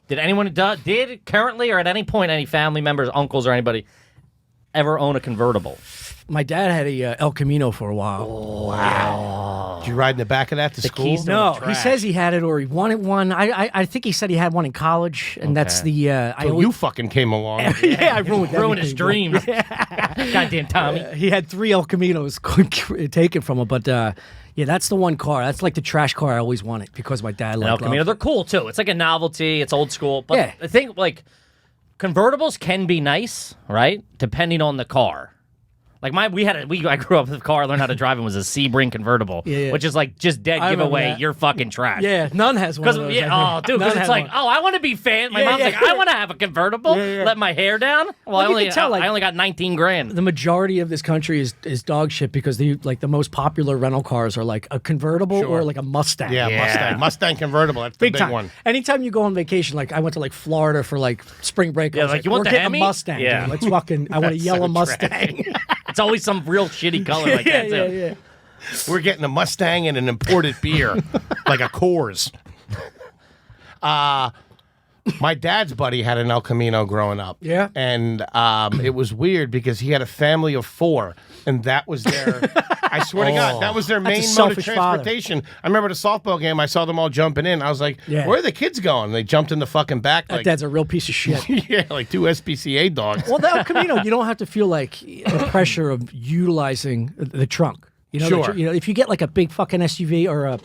Did anyone did currently or at any point any family members, uncles, or anybody ever own a convertible? My dad had a El Camino for a while. Did you ride in the back of that to school? keys to- No, Trash. he says he had it or he wanted one. I think he said he had one in college, and that's the. So you fucking came along. yeah, I ruined His everything. dreams. Goddamn Tommy. He had 3 El Caminos taken from him, but yeah, that's the one car. That's like the trash car I always wanted because my dad El loved Camino, it. they're cool too. It's like a novelty. It's old school. But Yeah. I think like convertibles can be nice, right? Depending on the car. Like I grew up with a car. I learned how to drive and was a Sebring convertible, Yeah. which is like just dead I remember giveaway. that. You're fucking trash. Yeah, none has one. Because Of those, I think. because None it's had like, one. I want to be fan. My Yeah, mom's yeah, like, I yeah. want to have a convertible. Yeah, yeah. Let my hair down. Well, you can tell, like- I only got 19 grand. The majority of this country is dog shit because the most popular rental cars are like a convertible Sure. or like a Mustang. Yeah, Mustang convertible. That's the Big big time. one. Anytime you go on vacation, like I went to like Florida for like spring break. I Yeah, was like, you want we're the getting Hemi? a Mustang. Yeah. Dude. Let's fucking. I want a That's yellow so Mustang. It's always some real shitty color like that too. yeah. We're getting a Mustang and an imported beer, like a Coors. My dad's buddy had an El Camino growing up. Yeah. And it was weird because he had a family of 4, and that was their, I swear to God, that was their That's a main mode of selfish father. transportation. I remember the softball game, I saw them all jumping in. I was like, Yeah. where are the kids going? They jumped in the fucking back. That Like, dad's a real piece of shit. yeah, like 2 SPCA dogs. Well, the El Camino, you don't have to feel like the pressure of utilizing the trunk. You know, Sure. if you get like a big fucking SUV or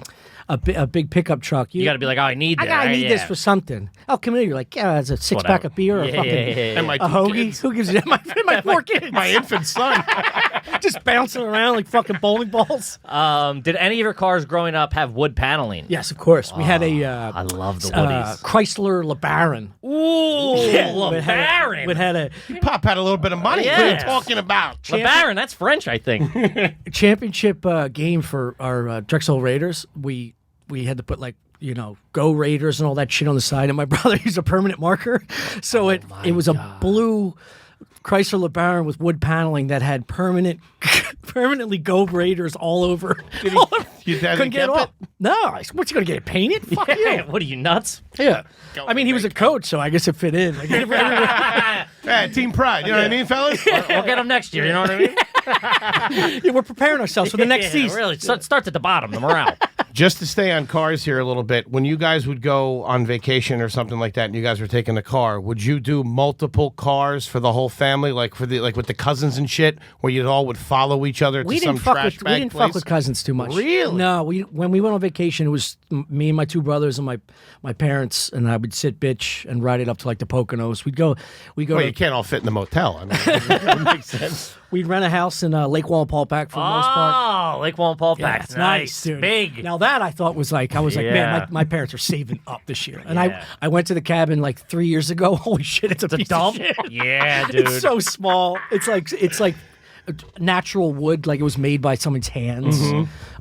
a big pickup truck. You got to be like, oh, I need that. I need this for something. Oh, come here. You're like, yeah, it's a 6-pack of beer or And my a 2 hoagie. kids. Who gives you my 4 kids? My infant son. Just bouncing around like fucking bowling balls. Did any of your cars growing up have wood paneling? Yes, of course. We had a I love the woodies. Chrysler LeBaron. Ooh, LeBaron. We had a Pop had a little bit of money. Yeah. What are you talking about? LeBaron, that's French, I think. championship game for our Drexel Raiders. We had to put Go Raiders and all that shit on the side. And my brother used a permanent marker, so it was a blue Chrysler LeBaron with wood paneling that had permanently Go Raiders all over. Did he, your dad Couldn't get it kept off. No, what's he gonna get it painted? Fuck you. What are you, nuts? Yeah. I mean, he was a coach, so I guess it fit in. Yeah, team pride. You know what I mean, fellas? We'll get them next year, you know what I mean? Yeah, we're preparing ourselves for the next season. Really, starts at the bottom, the morale. Just to stay on cars here a little bit, when you guys would go on vacation or something like that, and you guys were taking the car, would you do multiple cars for the whole family, like with the cousins and shit, where you all would follow each other to some trash bag place? We didn't fuck with cousins too much. Really? No. When we went on vacation, it was me and my 2 brothers and my parents, and I would sit bitch and ride it up to like the Poconos. We'd go. Well, you can't all fit in the motel. I mean, that makes sense. We'd rent a house in Lake Wallenpaupack for the most part. Oh, Lake Wallenpaupack. Yeah, it's nice, dude. Big. Now that I thought was like, I was like, man, my parents are saving up this year. And I went to the cabin like 3 years ago. Holy shit, it's a piece dump. of shit. Yeah, dude. It's so small. It's like natural wood, like it was made by someone's hands.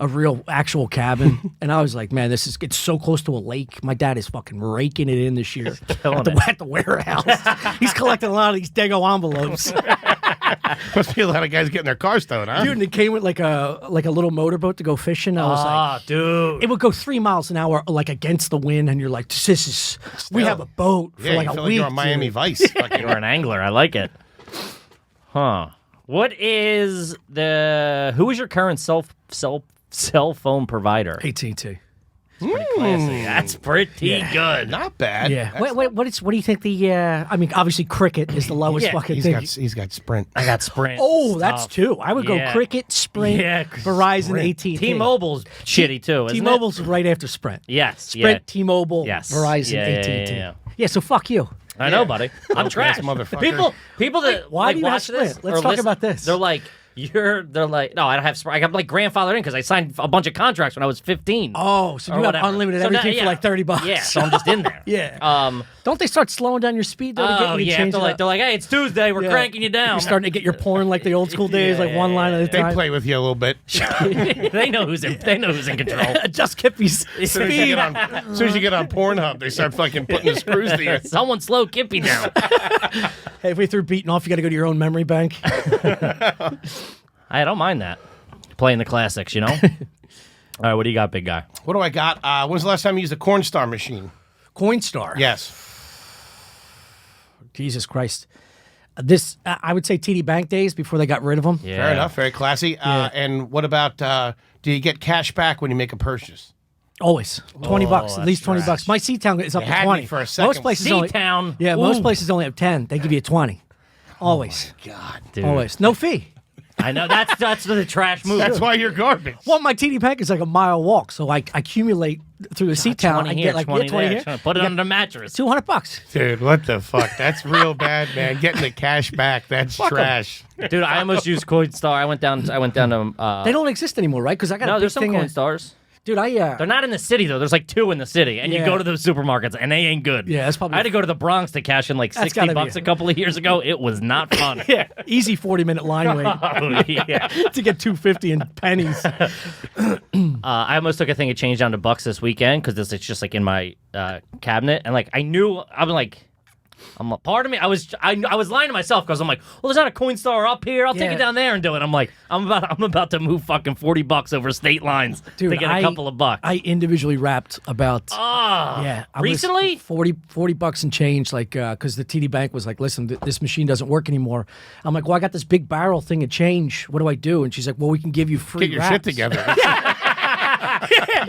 A real actual cabin. And I was like, man, it's so close to a lake. My dad is fucking raking it in this year at the warehouse. He's collecting a lot of these Dago envelopes. Must be a lot of guys getting their cars towed, huh? Dude, and it came with like a little motorboat to go fishing. I was like, dude. it would go 3 miles an hour like against the wind, and you're like, we have a boat for like you a feel week. like you're on Miami Vice. Fucking You're an angler. I like it. Huh. Who is your current cell phone provider? AT&T. Classy. That's pretty good. Not bad. Yeah. What do you think the? I mean, obviously, Cricket is the lowest fucking thing. He's got Sprint. I got Sprint. Oh, that's tough. 2. I would go Cricket, Sprint, Verizon, AT&T. T-Mobile's shitty too. Isn't T-Mobile's right after Sprint. Yes. Sprint, T-Mobile, Yes. Verizon, Yeah. AT&T. Yeah. So fuck you. I know, buddy. I'm trash. motherfucker. People that why like, do you have watch this. Sprint? Let's or talk listen, about this. They're like, no, I don't have Sprint. I got like grandfathered in because I signed a bunch of contracts when I was 15. Oh, so you have whatever. unlimited So now- everything for like $30. Yeah, so I'm just in there. Yeah. Don't they start slowing down your speed though to get you to change they're it up? like, hey, it's Tuesday, we're cranking you down. You're starting to get your porn like the old school days, like one line at a They time. play with you a little bit. They know who's in control. Adjust Kippy's As soon as you get on Pornhub, they start fucking putting the screws to you. Someone slow Kippy down. Halfway through beating off, you got to go to your own memory bank. I don't mind that. Playing the classics, you know? All right, what do you got, big guy? What do I got? When's the last time you used a Cornstar machine? Coinstar. Yes. Jesus Christ. This, I would say TD Bank days before they got rid of them. Yeah. Fair enough. Very classy. And what about, do you get cash back when you make a purchase? Always. $20, at least $20. My C-Town is up You to had 20. me for a second. Most places only, C-Town. yeah, most Ooh. places only have 10. They give you a 20. Always. God. Dude. Always. No fee. I know, that's the trash move. That's why you're garbage. Well, my TD Bank is like a mile walk, so I accumulate through the C-Town. 20 I here, get like 20 20 there. here. Put it under the mattress. $200. Dude, what the fuck? That's real bad, man. Getting the cash back, that's trash. Dude, I almost used Coinstar. I went down to They don't exist anymore, right? Because I got a no, big there's some thing. Coinstars. Dude, They're not in the city though. There's like 2 in the city, and you Yeah. go to those supermarkets, and they ain't good. Yeah, that's probably- I had to go to the Bronx to cash in like That's $60 gotta be- a couple of years ago. It was not fun. yeah, easy 40-minute line wait Oh, yeah. to get $2.50 in pennies. I almost took a thing of change down to bucks this weekend because it's just like in my cabinet, and like I knew I'm a part of me. I was lying to myself because I'm like, well, there's not a Coinstar up here. I'll take Yeah. it down there and do it. I'm like, I'm about to move fucking $40 over state lines Dude, to get a couple of bucks. I individually wrapped about I was recently? $40 and change, like because the TD Bank was like, listen, this machine doesn't work anymore. I'm like, well, I got this big barrel thing of change. What do I do? And she's like, well, we can give you free. Get your wraps. shit together.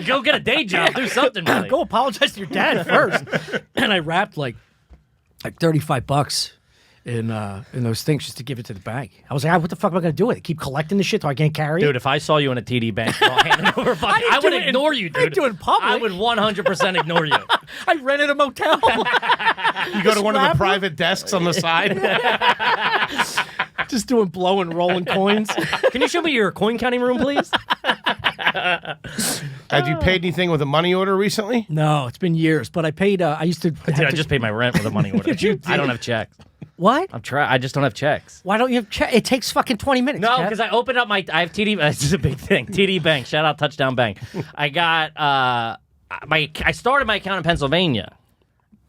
Go get a day job. Do something. Really. Go apologize to your dad first. And I wrapped like $35 in those things just to give it to the bank. I was like, what the fuck am I going to do with it? Keep collecting the shit so I can't carry it? Dude, if I saw you in a TD bank handing over fucking, I would ignore you, dude. I didn't do it in public. I would 100% ignore you. I rented a motel. You go to one of the private desks on the side. Just doing blow and rolling coins. Can you show me your coin counting room, please? Have you paid anything with a money order recently? No, it's been years, but I paid. I used to. Dude, I just paid my rent with a money order. I don't have checks. What? I just don't have checks. Why don't you have check? It takes fucking 20 minutes. No, Kev. because I opened up I have TD. This is a big thing. TD Bank. Shout out Touchdown Bank. I got I started my account in Pennsylvania,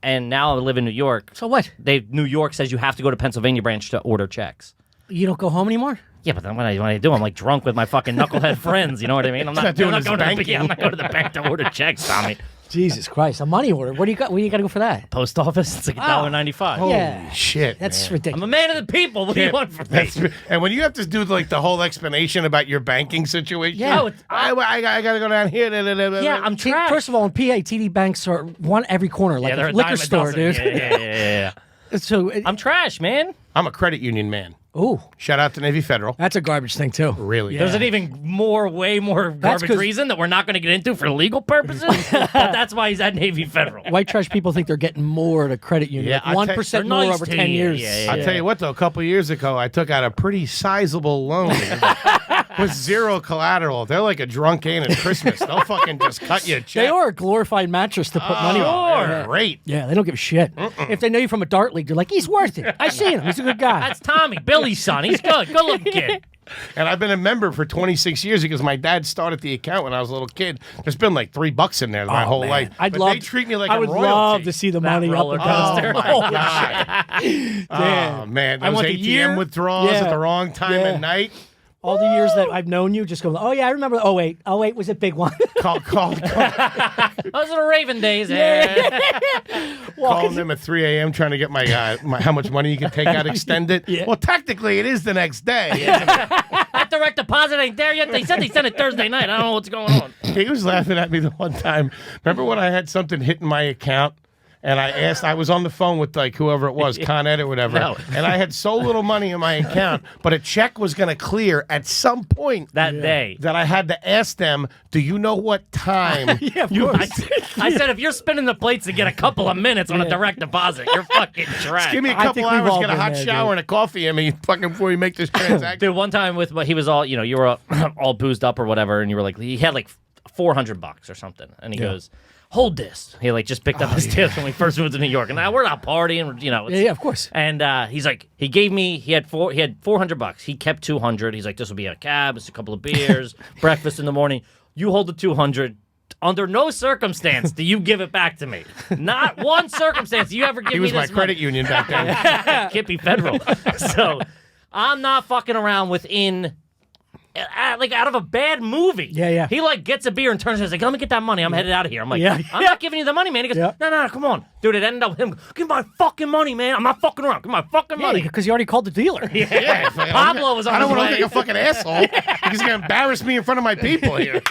and now I live in New York. So what? New York says you have to go to Pennsylvania branch to order checks. You don't go home anymore? Yeah, but then what I do, I'm like drunk with my fucking knucklehead friends. You know what I mean? I'm not going to the bank to order checks, Tommy. Jesus Christ, a money order. What do you got? Where you got to go for that? Post office. It's like $1.95. Holy Yeah. shit, That's man. ridiculous. I'm a man of the people. What do you want from me? And when you have to do like the whole explanation about your banking situation, Yeah. Oh, I got to go down here. Yeah, I'm trash. First of all, in PA, TD banks are one every corner, like they're a a liquor dime a store, dozen. dude. Yeah. So, I'm trash, man. I'm a credit union man. ooh, Shout out to Navy Federal. that's a garbage thing too. Really? There's an even way more garbage 'cause- reason that we're not going to get into for legal purposes. But that's why he's at Navy Federal. White trash people think they're getting more at a credit union. Yeah, Like I 1% they're more nice over to 10 you. years. Yeah. I'll tell you what, though, a couple years ago, I took out a pretty sizable loan with zero collateral. They're like a drunk aunt at Christmas. They'll fucking just cut you a check. They are a glorified mattress to put money on. They're great. Yeah, they don't give a shit. If they know you from a dart league, they're like, he's worth it. I seen him. He's a good guy. That's Tommy, Billy's son. He's good. Good looking kid. And I've been a member for 26 years because my dad started the account when I was a little kid. There's been like $3 in there my whole man. life. I'd But love they treat me like I I'm would royalty. love to see the money up roller and coaster. down. Oh, my God. Damn. Oh, man. I Those want the ATM year. withdrawals Yeah. at the wrong time Yeah. at night. All the years that I've known you, just go, oh, yeah, I remember 08. 08 was a big one. Call. Those are the Raven days. Calling them at 3 a.m. trying to get my how much money you can take out extended. Yeah. Well, technically, it is the next day. That direct deposit ain't there yet. They said they sent it Thursday night. I don't know what's going on. He was laughing at me the one time. Remember when I had something hit in my account? And I was on the phone with like whoever it was, Con Ed or whatever. No. And I had so little money in my account, but a check was going to clear at some point That day. that I had to ask them, do you know what time? Yeah, of course. I said, if you're spinning the plates to get a couple of minutes on a direct deposit, you're fucking trash. Give me a I couple think we've hours, all get a been hot there, shower dude. and a coffee in me fucking before you make this transaction. Dude, one time he was all, you were all boozed up or whatever, and you were like, he had like $400 or something, and he goes, hold this. He like just picked up his tips when we first moved to New York, and now we're out partying, Yeah, of course. And he's like, he had $400. He kept 200. He's like, this will be a cab, it's a couple of beers, breakfast in the morning. You hold the 200. Under no circumstance do you give it back to me. Not one circumstance do you ever give me He was this my credit union back then. Can't be federal. So I'm not fucking around within, like out of a bad movie. Yeah. He like gets a beer and turns and he's like, let me get that money. I'm headed out of here. I'm like, Yeah. I'm not giving you the money, man. He goes, Yeah. no, come on. Dude, it ended up with him, give my fucking money, man. I'm not fucking around. Give my fucking money. Because you already called the dealer. Yeah, it's like, Pablo was on I don't his want to way. look like a fucking asshole because he's going to embarrass me in front of my people here.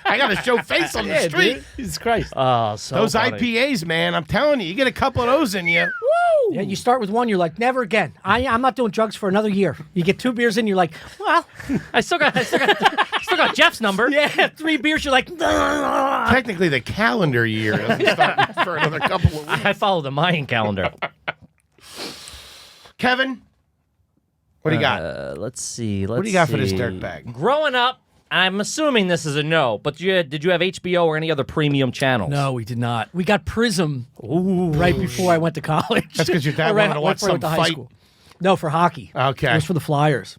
I got to show face on the street. Dude. Jesus Christ. Oh, so Those funny. IPAs, man, I'm telling you, you get a couple of those in you. Woo! Yeah, you start with one, you're like, never again. I'm not doing drugs for another year. You get 2 beers in, you're like, well, I still got Jeff's number. yeah, 3 beers, you're like, nah. Technically, the calendar year doesn't start for another couple of weeks. I follow the Mayan calendar. Kevin, what do you got? Let's see. What do you got for this dirt bag? Growing up, I'm assuming this is a no, but did you have HBO or any other premium channels? No, we did not. We got Prism right before I went to college. That's 'cause your dad Or right wanted to watch before I went some to high fight. school. No, for hockey. Okay. It was for the Flyers.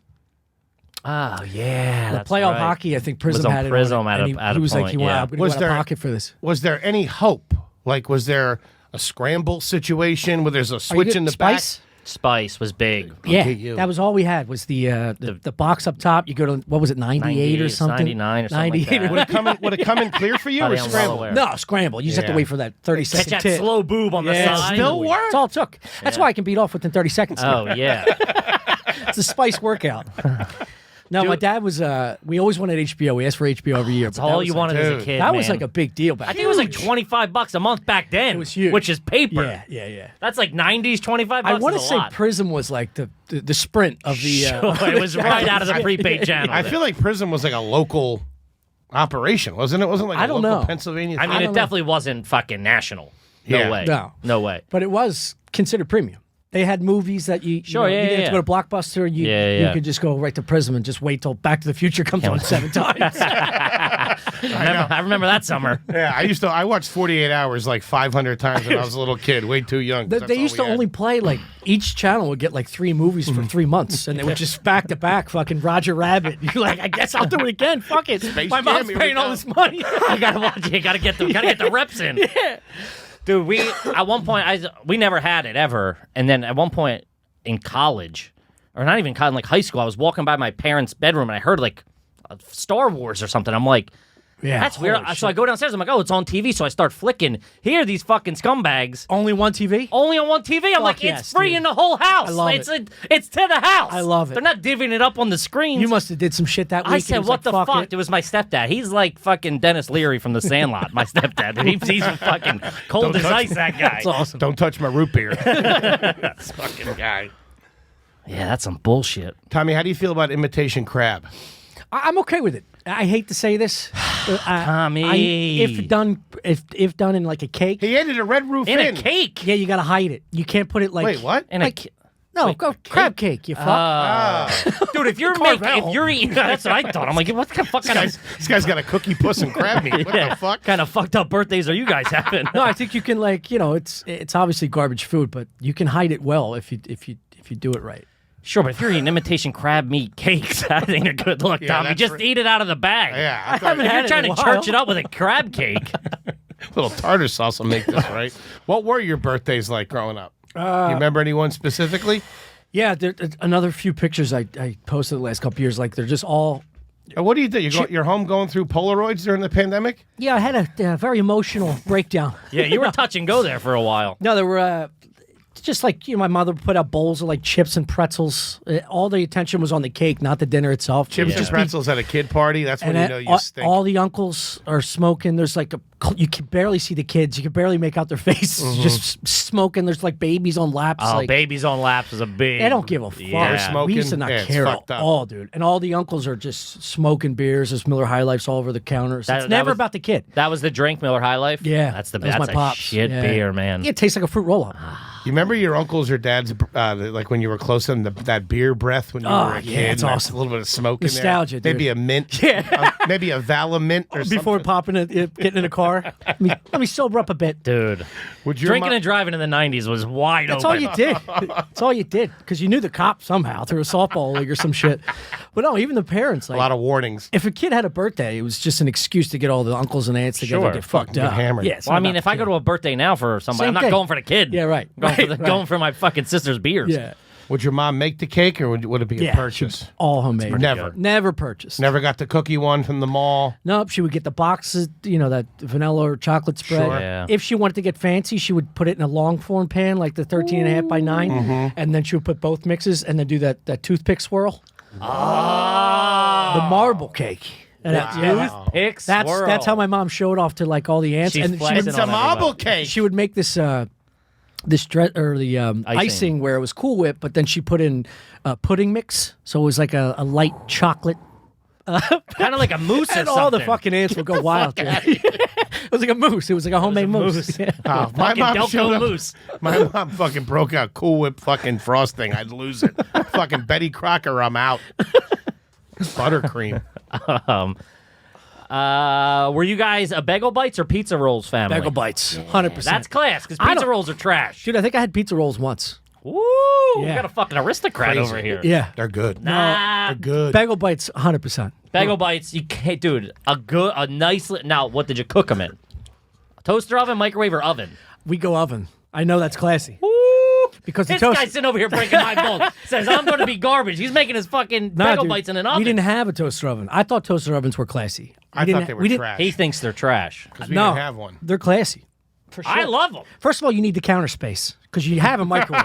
Oh, yeah. The that's playoff right. hockey, I think Prism on had it Prism on it. at And a he was point, like, yeah. I'm going Was to go out there- of pocket for this. Was there any hope? Like, was there a scramble situation where there's a switch in the Spice? Spice was big. Yeah, at you. that was all we had was the box up top. You go to, what was it, 98 or something? 99 or something like 98 that. Would it come in clear for you Buddy, or I'm well scramble? aware. No, scramble. You just have to Yeah. wait for that 30 Catch second that tip. slow boob on the Yeah, side. still work? That's all it took. That's why I can beat off within 30 seconds. Oh, yeah. It's a Spice workout. No, Dude. my dad was. We always wanted HBO. We asked for HBO every year. That's all you wanted as a kid. That was man. like a big deal back I think it was like $25 a month back then. It was huge. Which is paper. Yeah. That's like 90s, $25. I want to is a say lot. Prism was like the Sprint of the. Sure, it was right out of the prepaid channel. I feel like Prism was like a local operation, wasn't it? Wasn't like a I don't local know. Pennsylvania. I mean, thing? it don't know. definitely wasn't fucking national. No Yeah. way. No. way. But it was considered premium. They had movies that you Sure, you didn't have to go to Blockbuster. You could just go right to Prism and just wait till Back to the Future comes on 7 times. I remember that summer. Yeah, I watched 48 Hours like 500 times when I was a little kid, way too young. They used to only play like each channel would get like 3 movies for 3 months, and they would just back to back fucking Roger Rabbit. You're like, I guess I'll do it again. Fuck it. My Jam, mom's here we paying all go. this money. You gotta watch it. You gotta get the reps in. Yeah. Dude, we at one point we never had it ever, and then at one point in college, or not even college, like high school, I was walking by my parents' bedroom and I heard like Star Wars or something. I'm like, Yeah, that's weird. holy So I shit. go downstairs. I'm like, oh, it's on TV. So I start flicking. Here are these fucking scumbags. Only one TV? Only on one TV. I'm like, yes, it's free dude. in the whole house. I love It's to the house. I love it. They're not divvying it up on the screens. You must have did some shit that week. I and said, it was what like, the fuck? It. It was my stepdad. He's like fucking Dennis Leary from The Sandlot, my stepdad. He's fucking cold as ice, that guy. That's awesome. Don't touch my root beer. This fucking guy. Yeah, that's some bullshit. Tommy, how do you feel about imitation crab? I'm okay with it. I hate to say this. Tommy. If done in like a cake. He added a red roof In in. a cake. Yeah, you gotta hide it. You can't put it like. Wait, what? In Like- a No, go crab cake. You fuck. Dude, if you're eating, that's what I thought. I'm like, what the fuck kind of This guy's got a cookie puss and crab meat. What the fuck? kind of fucked up birthdays are you guys having? No, I think you can like it's obviously garbage food, but you can hide it well if you do it right. Sure, but if you're eating imitation crab meat cakes, that ain't a good look, Yeah, Tommy. that's Just right. eat it out of the bag. Yeah, I I thought haven't If had you're it trying in to a while. church it up with a crab cake. a little tartar sauce will make this right. What were your birthdays like growing up? Do you remember anyone specifically? Yeah, another few pictures I posted the last couple years. Like they're just all. What do you do? You're home going through Polaroids during the pandemic? Yeah, I had a very emotional breakdown. Yeah, you were touch and go there for a while. No, there were just like my mother put out bowls of like chips and pretzels. All the attention was on the cake, not the dinner itself. Chips Yeah. and pretzels at a kid party? That's when And you know you all, stink. all the uncles are smoking. There's like you can barely see the kids. You can barely make out their faces. Just smoking. There's like babies on laps. Oh, like, babies on laps is a big. They don't give a fuck. Yeah. They're smoking. We used to not Yeah, it's care at fucked up. all, dude. And all the uncles are just smoking beers. There's Miller High Lifes all over the counters. That- It's that never was- about the kid. That was the drink, Miller High Life? Yeah, That's that was that's my a pops. shit Yeah. beer, man. Yeah, it tastes like a fruit roll-up. You remember your uncles or dads, like when you were close to them, that beer breath when you Oh, were a yeah, kid? it's and that awesome. A little bit of smoke Nostalgia, in there. Maybe dude. a mint. Yeah. Maybe a Vala mint or Before something. getting in a car. Let me sober up a bit. Dude. Would your Drinking mo- and driving in the 90s was wide That's open. all you did. That's all you did. Because you knew the cop somehow through a softball league or some shit. But no, even the parents. a Like, lot of warnings. if a kid had a birthday, it was just an excuse to get all the uncles and aunts together Sure. and get fucked Fucking up. hammered. Yeah, it's Well, I not mean, about if I the go kid. to a birthday now for somebody, Same I'm not thing. going for the kid. Yeah, right. Going for my fucking sister's beers. Yeah. Would your mom make the cake or would it be Yeah. a purchase? All homemade. Never. Never purchased. Never got the cookie one from the mall. Nope, she would get the boxes, that vanilla or chocolate spread. Sure. Yeah. If she wanted to get fancy, she would put it in a long form pan, like the 13.5 by 9, and then she would put both mixes and then do that toothpick swirl. The marble cake. And Toothpick that's swirl. how my mom showed off to like all the aunts. She's and she flexing would, on It's a marble everybody. cake. she would make this dress or the icing where it was Cool Whip, but then she put in pudding mix, so it was like a light chocolate. Kind of like a moose or And something. all the fucking ants would go wild. dude. It was like a mousse. It was like a homemade mousse. Yeah. Oh, my Fucking mom showed Delco up. moose. My mom fucking broke out Cool Whip fucking frosting. I'd lose it. Fucking Betty Crocker, I'm out. Buttercream. Were you guys a Bagel Bites or Pizza Rolls family? Bagel bites, 100%. That's class, because I pizza don't- rolls are trash. Dude, I think I had pizza rolls once. Woo! Yeah. We got a fucking aristocrat Crazy. over here. Yeah. They're good. Nah. They're good. Bagel bites, 100%. Bagel Bites, you can't, dude. A nice. Now, what did you cook them in? Toaster oven, microwave, or oven? We go oven. I know that's classy. Woo! Because the This toast. guy's sitting over here breaking my bones. Says I'm going to be garbage. He's making his fucking Nah, Bagel dude, Bites in an oven. We didn't have a toaster oven. I thought toaster ovens were classy. I thought they were trash. He thinks they're trash. Because we No, didn't have one. they're classy. For sure. I love them. First of all, you need the counter space because you have a microwave.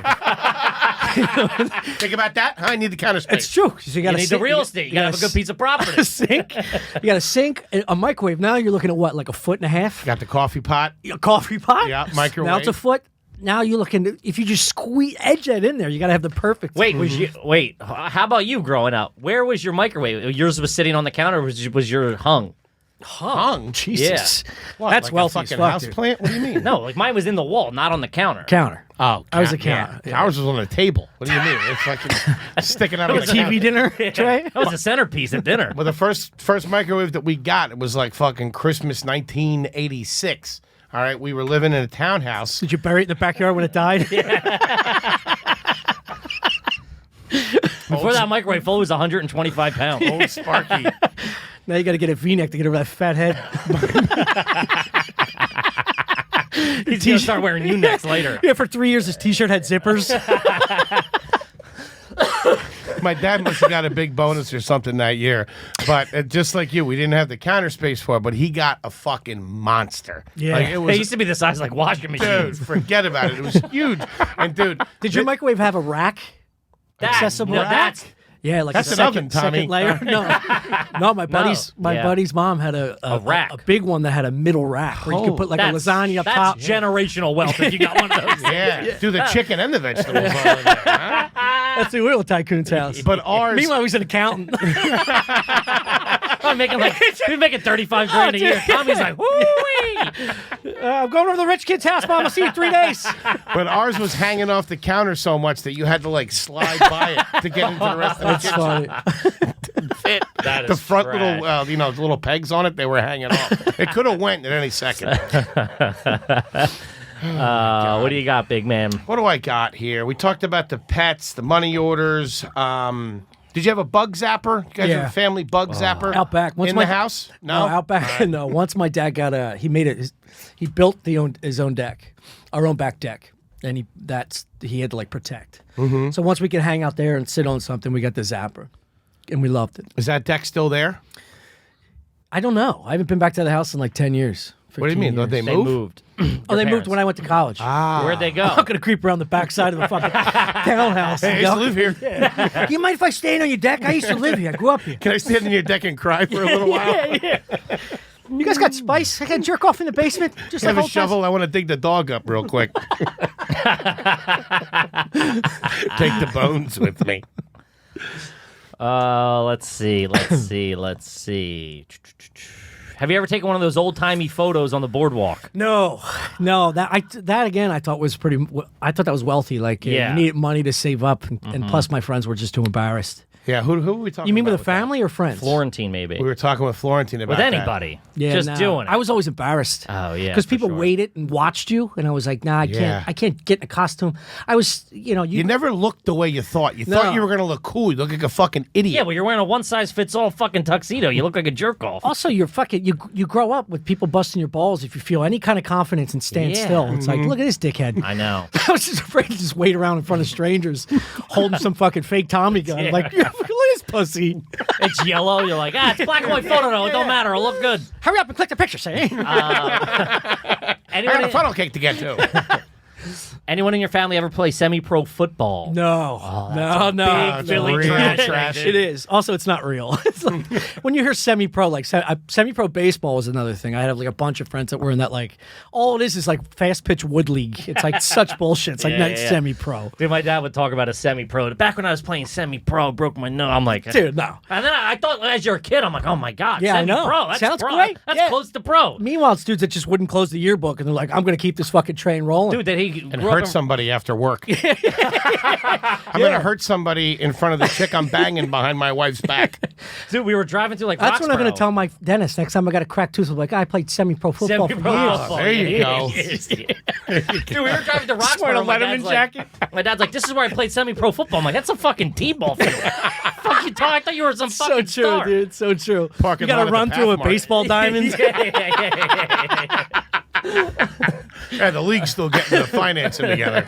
Think about that. Huh? I need the counter space. It's true. So You need the real estate. You got to have a good piece of property. A sink. You got a sink, a microwave. Now you're looking at what, like a foot and a half? Got the coffee pot. A coffee pot. Yeah, microwave. Now it's a foot. Now you're looking. If you just edge that in there, you got to have the perfect. Wait. How about you growing up? Where was your microwave? Yours was sitting on the counter. Or was your hung? Hung? Jesus. What, That's like wealthy a as fucking fuck, house dude. plant? What do you mean? No, like mine was in the wall, not on the counter. Counter. Oh, I was a counter. Yeah. Ours was on a table. What do you mean? It's fucking sticking out of the TV dinner tray. That was the centerpiece at dinner. Well, the first microwave that we got, it was like fucking Christmas 1986. All right, we were living in a townhouse. Did you bury it in the backyard when it died? Before that microwave, Foley was 125 pounds. Old Sparky. Now you got to get a V-neck to get over that fat head. He's going to start wearing U-necks later. Yeah, for 3 years his T-shirt had zippers. My dad must have got a big bonus or something that year. But just like you, we didn't have the counter space for it, but he got a fucking monster. Yeah. Like, it They was, used to be the size like washing dude, machines. forget about it. It was huge. And dude, Did your microwave have a rack? Accessible rack? That's Yeah, like That's a an second, oven, Tommy. second layer. No, my buddy's Yeah. buddy's mom had a rack. a big one that had a middle rack where you could put like a lasagna up that's top. generational wealth if you got one of those. yeah, do the chicken and the vegetables all in there, huh? That's the oil tycoon's house. But ours, Meanwhile, he's an accountant. I'm making he's making 35 grand a year. Tommy's like, woo-wee. I'm going over to the rich kid's house, Mom. I'll see you in 3 days. but ours was hanging off the counter so much that you had to like slide by it to get into the rest of the That's kitchen. funny. Fit. That is The front trash. little, the little pegs on it, they were hanging off. It could have went at any second. What do you got, big man? What do I got here? We talked about the pets, the money orders. Did you have a bug zapper? You guys have Yeah. a family bug zapper Out back. Once in my- the house? No, out back. No, once my dad got he built his own deck, our own back deck, and he had to like protect. Mm-hmm. So once we could hang out there and sit on something, we got the zapper, and we loved it. Is that deck still there? I don't know. I haven't been back to the house in like 10 years. What do you 15 mean? years. They They move? moved. Oh, they moved when I went to college. Where'd they go? I'm not gonna creep around the backside of the fucking townhouse. Hey, I used to live here. Do you mind if I stand on your deck? I used to live here. I grew up here. Can I stand on your deck and cry for a little while? Yeah. You guys got spice? I can jerk off in the basement. Just I have like a old shovel. I want to dig the dog up real quick. Take the bones with me. Let's see. Have you ever taken one of those old-timey photos on the boardwalk? No. That again, I thought was I thought that was wealthy. Like, Yeah. you needed money to save up, and plus my friends were just too embarrassed. Yeah, who are we talking You mean about with a family or friends? Florentine, maybe. We were talking with Florentine about With that. anybody. Yeah, Just no. doing it. I was always embarrassed. Oh, yeah, because for people sure. waited and watched you, and I was like, nah, Yeah. I can't get in a costume. I was, You never looked the way you thought. You No. thought you were going to look cool. You look like a fucking idiot. Yeah, well, you're wearing a one-size-fits-all fucking tuxedo. You look like a jerk-off. Also, you're fucking. You grow up with people busting your balls if you feel any kind of confidence and stand Yeah. still. It's like, look at this dickhead. I know. I was just afraid to just wait around in front of strangers, holding some fucking fake Tommy gun. Yeah. Like, look at this pussy. It's yellow. You're like, it's black and white photo. No, it don't matter. It'll look good. Hurry up and click the picture, say. I Anyone, got a funnel cake to get to. anyone in your family ever play semi-pro football? No, no. Big Philly real trash. trash. It is. Also, it's not real. It's like, when you hear semi-pro, like semi-pro baseball is another thing. I have like a bunch of friends that were in that. Like, all it is like fast pitch wood league. It's like such bullshit. It's like not semi-pro. Dude, my dad would talk about a semi-pro. Back when I was playing semi-pro, broke my nose. I'm like, Dude, no. And then I thought, as you're a kid, I'm like, oh my god, Yeah, I know. semi-pro. That's Sounds pro. great. That's Yeah. close to pro. Meanwhile, it's dudes that just wouldn't close the yearbook, and they're like, "I'm going to keep this fucking train rolling." Dude, that he And grew up hurt in- somebody after work. I'm going to hurt somebody in front of the chick I'm banging behind my wife's back. Dude, we were driving through like That's what I'm going to Roxborough. tell my dentist next time I got a cracked tooth. I'm like, I played semi-pro football Semi-pro for years. football. There you go. Dude, we were driving to Roxborough. My dad's like, this is where I played semi-pro football. I'm like, that's a fucking T-ball field. Fuck you, Tom. I thought you were some So fucking true, star. dude. So true. Parking You got lot to at run the through a Pathmark. baseball diamond. Yeah, the league's still getting the financing together.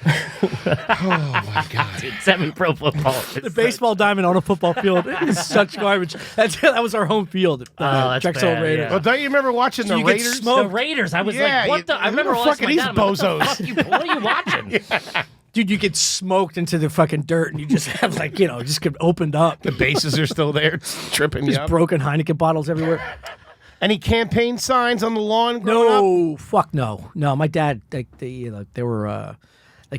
Oh, my God. Semi-pro football. The baseball diamond on a football field is such garbage. That was our home field. that's Drexel bad, Raiders. yeah. Well, don't you remember watching the you get Raiders? smoked. The Raiders. I was Yeah, like, what the? I who remember the watching fuck are my these dad. I'm like, bozos? what are you watching? Dude, you get smoked into the fucking dirt, and you just have just get opened up. The bases are still there, tripping you Just up. broken Heineken bottles everywhere. Any campaign signs on the lawn growing up? No, fuck no. No, my dad, they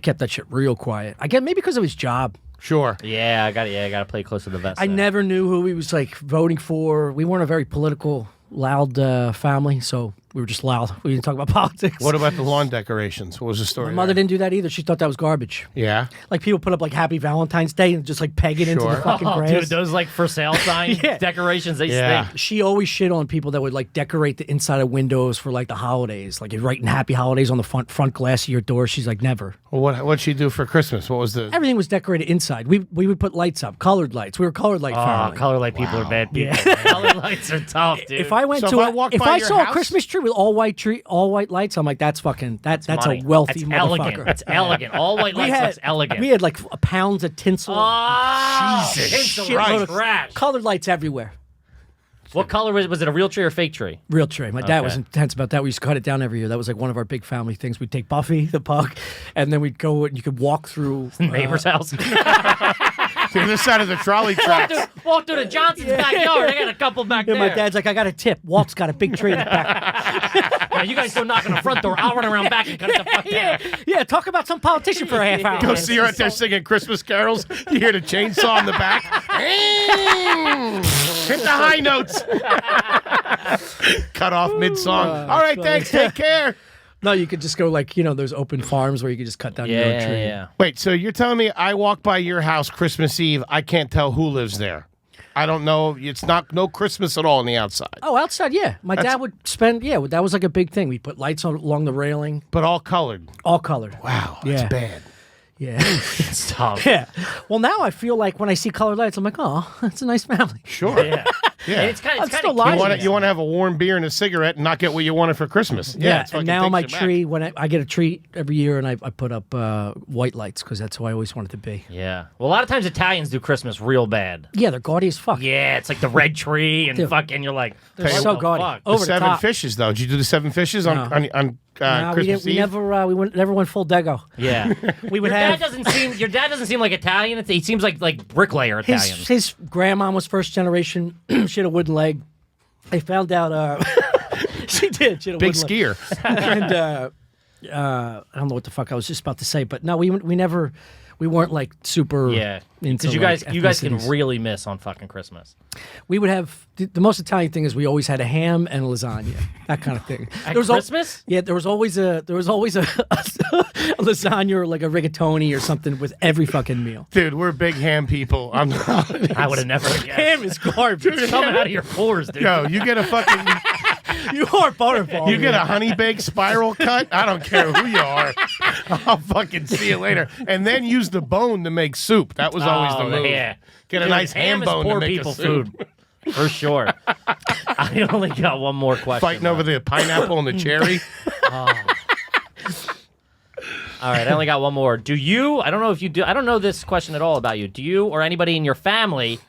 kept that shit real quiet. I guess maybe because of his job. Sure. Yeah, I got to play close to the vest. I there. never knew who he was like voting for. We weren't a very political, loud family, so we were just loud. We didn't talk about politics. What about the lawn decorations? What was the story? My mother there? didn't do that either. She thought that was garbage. Yeah. Like people put up like Happy Valentine's Day and just like peg it into the Sure. fucking Oh, grass. dude, those like for sale sign Yeah. decorations, they Yeah. stink. She always shit on people that would like decorate the inside of windows for like the holidays, like you're writing Happy Holidays on the front glass of your door. She's like, never. Well, what'd she do for Christmas? What was the? Everything was decorated inside. We would put lights up, colored lights. We were colored light Oh, family. color light people are bad people. Color lights are tough, dude. If I went So to if I walked if by I your saw a house- Christmas tree with all white lights, I'm like, that's fucking that's Money. a wealthy That's motherfucker. elegant. That's elegant. All white lights looks elegant. We had like pounds of tinsel. Oh, Jesus tinsel Christ. trash. Colored lights everywhere. What color was it? A real tree or fake tree? Real tree. My dad was Okay. intense about that. We used to cut it down every year. That was like one of our big family things. We'd take Buffy, the pug, and then we'd go and you could walk through. Neighbor's house. To this side of the trolley tracks. Walk through the Johnson's backyard. I got a couple back And there. my dad's like, I got a tip. Walt's got a big tree in the back. Now, you guys go knock on the front door. I'll run around back and cut it the fuck down. Yeah, talk about some politician for a half hour. Go see her out there singing Christmas carols. You hear the chainsaw in the back. Hit the high notes. Cut off mid-song. All right, funny. thanks. Take care. No, you could just go like, there's open farms where you could just cut down your own tree. Yeah. Wait, so you're telling me I walk by your house Christmas Eve, I can't tell who lives there? I don't know. It's no Christmas at all on the outside, Oh, outside, yeah. My dad would spend, that was like a big thing. We'd put lights along the railing, but all colored. all colored. Wow, that's Yeah. bad. Yeah. It's tough. Yeah. Well, now I feel like when I see colored lights, I'm like, oh, that's a nice family. Sure. Yeah. Yeah. And it's kind I'm of still cute. lying. You want to have a warm beer and a cigarette and not get what you wanted for Christmas. Yeah. it's fucking And now takes my you back. tree, when I get a tree every year, and I put up white lights because that's who I always wanted to be. Yeah. Well, a lot of times Italians do Christmas real bad. Yeah, they're gaudy as fuck. Yeah, it's like the red tree and Dude. fucking you're like, They're what so the gaudy. fuck? The Over the seven top. fishes, though. Did you do the seven fishes on No, we Christmas Eve? never went full Dego. Yeah. We would Your have dad doesn't seem like Italian. He seems like bricklayer Italian. his grandma was first generation. She had a wooden leg. I found out she did. She had a Big wooden leg. skier. And I don't know what the fuck I was just about to say, but no, we weren't like super. Yeah. into, Because like, you guys can ethnicities. really miss on fucking Christmas. We would have the most Italian thing is we always had a ham and a lasagna, that kind of thing. At There was al- Christmas? yeah, there was always a lasagna or like a rigatoni or something with every fucking meal. Dude, we're big ham people. I would have never guessed. Ham is garbage. It's coming out of your pores, dude. Yo, you get a fucking, You are butterball. you get a honey baked spiral cut. I don't care who you are. I'll fucking see you later. And then use the bone to make soup. That was always the move. Yeah. Get a Dude, nice ham is bone poor to make people a soup. food. For sure. I only got one more question. Fighting over the pineapple and the cherry. All right, I only got one more. Do you? I don't know if you do. I don't know this question at all about you. Do you or anybody in your family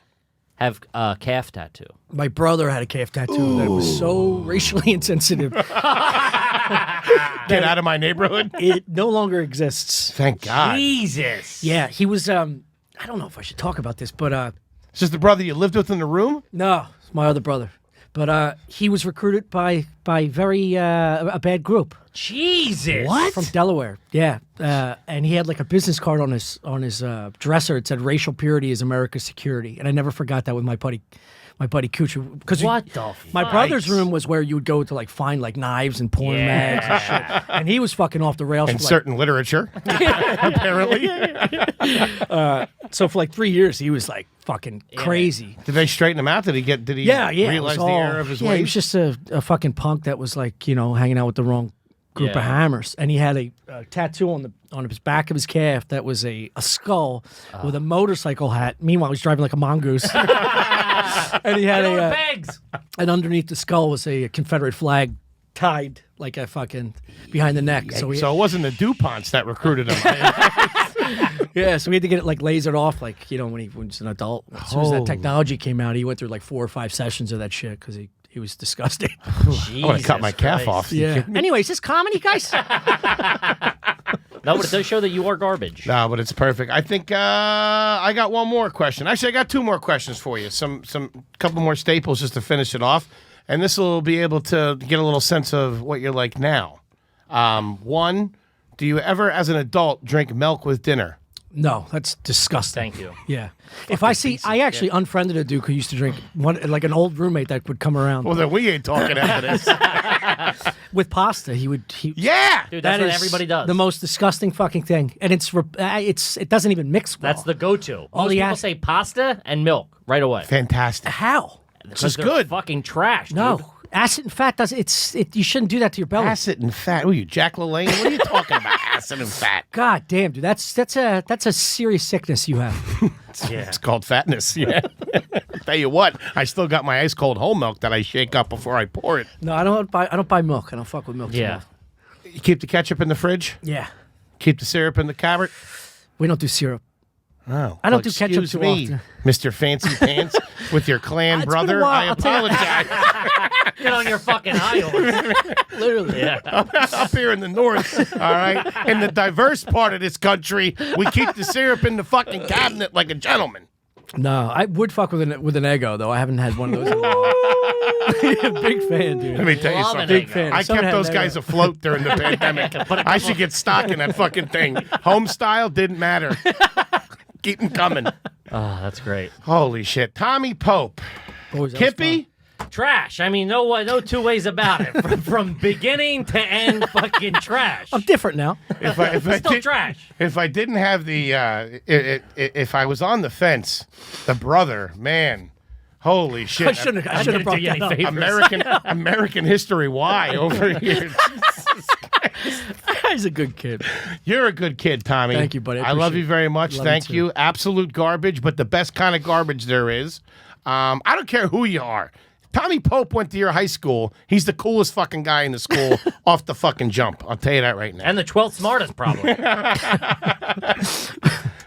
have a calf tattoo? My brother had a calf tattoo that was so racially insensitive. Get out of my neighborhood. It no longer exists. Thank God. Jesus. Yeah, he was. I don't know if I should talk about this, but Is this the brother you lived with in the room? no, it's my other brother. But he was recruited by very a bad group Jesus. from Delaware. Yeah, and he had like a business card on his dresser. It said "Racial purity is America's security," and I never forgot that with my buddy Cooch. Because What the my fuck? brother's room was where you would go to like find like knives and porn Yeah. mags and shit, and he was fucking off the rails. And for, like, certain literature, apparently. so for like 3 years, he was like fucking crazy. Did they straighten him out? Did he Yeah. realize it was the all- error of his yeah, he was ways? just a fucking punk that was like, hanging out with the wrong group of Yeah. hammers. And he had a tattoo on his back of his calf that was a skull with a motorcycle hat. Meanwhile, he was driving like a mongoose. And he had Bags. and underneath the skull was a Confederate flag tied like a fucking behind the neck. So So it wasn't the DuPonts that recruited him. so we had to get it like lasered off, like when he was an adult. As soon as that technology came out, he went through like 4 or 5 sessions of that shit because he was disgusting. I would have cut my calf off. Yeah. Anyways, this comedy, guys. No, but it does show that you are garbage. No, but it's perfect. I think I got one more question. Actually, I got two more questions for you. Some couple more staples just to finish it off. And this will be able to get a little sense of what you're like now. One, do you ever, as an adult, drink milk with dinner? No, that's disgusting. Thank you. Yeah. If I see, I actually unfriended a dude who used to drink like an old roommate that would come around Well, then we ain't talking after this. with pasta. He would. Yeah. Dude, that's That what is everybody does. The most disgusting fucking thing, and it doesn't even mix well. That's the go-to. All Most the people ac- say pasta and milk right away. Fantastic. how. This is They're good. fucking trash, dude. No, acid and fat does you shouldn't do that to your belly. Acid and fat. Who are you, Jack LaLanne? What are you talking about? Acid and fat. God damn, dude, that's a serious sickness you have. Yeah. It's called fatness. Yeah. Tell you what, I still got my ice cold whole milk that I shake up before I pour it. No, I don't buy milk. I don't fuck with milk. too Yeah. much. You keep the ketchup in the fridge. Yeah. Keep the syrup in the cupboard. We don't do syrup. Oh, I don't do ketchup excuse too me, often. Mr. Fancy Pants with your clan It's been a brother. while, I I'll tell you. apologize. Get on your fucking high horse. Literally. Yeah. Up here in the north, all right, in the diverse part of this country, we keep the syrup in the fucking cabinet like a gentleman. No, I would fuck with an Eggo though. I haven't had one of those in a while. Big fan, dude. Let me tell you Love an something. Big fan. I Someone kept had those an guys Eggo. afloat during the pandemic. I should get stock in that fucking thing. Home style didn't matter. Keep them coming. Oh, that's great. Holy shit. Tommy Pope. Boys, that was Kippy? Trash. I mean, no two ways about it. From beginning to end, fucking trash. I'm different now. If I Still did- trash. If I didn't have the, if I was on the fence, the brother, man, holy shit. I shouldn't have Didn't brought do you any that up. favors. American history. Why over here? He's a good kid. You're a good kid, Tommy. Thank you, buddy. I I love appreciate you very much. Love you Thank too. you. Absolute garbage, but the best kind of garbage there is. I don't care who you are. Tommy Pope went to your high school. He's the coolest fucking guy in the school off the fucking jump. I'll tell you that right now. And the 12th smartest, probably.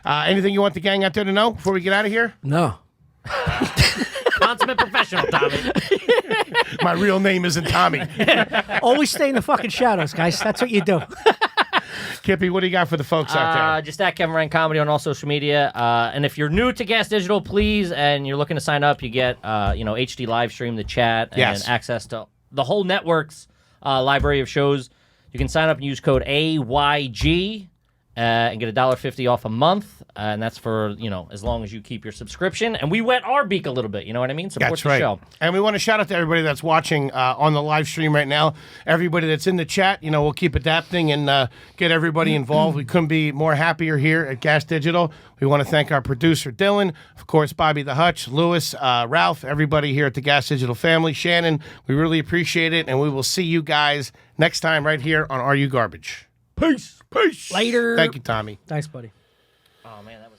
Anything you want the gang out there to know before we get out of here? No. Consummate professional, Tommy. My real name isn't Tommy. Always stay in the fucking shadows, guys. That's what you do. Kippy, what do you got for the folks out there? Just at Kevin Ryan Comedy on all social media. And if you're new to Gas Digital, please, and you're looking to sign up, you get HD live stream, the chat, and Yes. access to the whole network's library of shows. You can sign up and use code AYG and get $1.50 off a month. And that's for, as long as you keep your subscription. And we wet our beak a little bit, you know what I mean? Support That's the right. show. And we want to shout out to everybody that's watching on the live stream right now. Everybody that's in the chat, we'll keep adapting and get everybody involved. We couldn't be more happier here at Gas Digital. We want to thank our producer, Dylan, of course, Bobby the Hutch, Lewis, Ralph, everybody here at the Gas Digital family. Shannon, we really appreciate it. And we will see you guys next time right here on Are You Garbage? Peace. Peace. Later. Thank you, Tommy. Thanks, buddy. Oh, man, that was...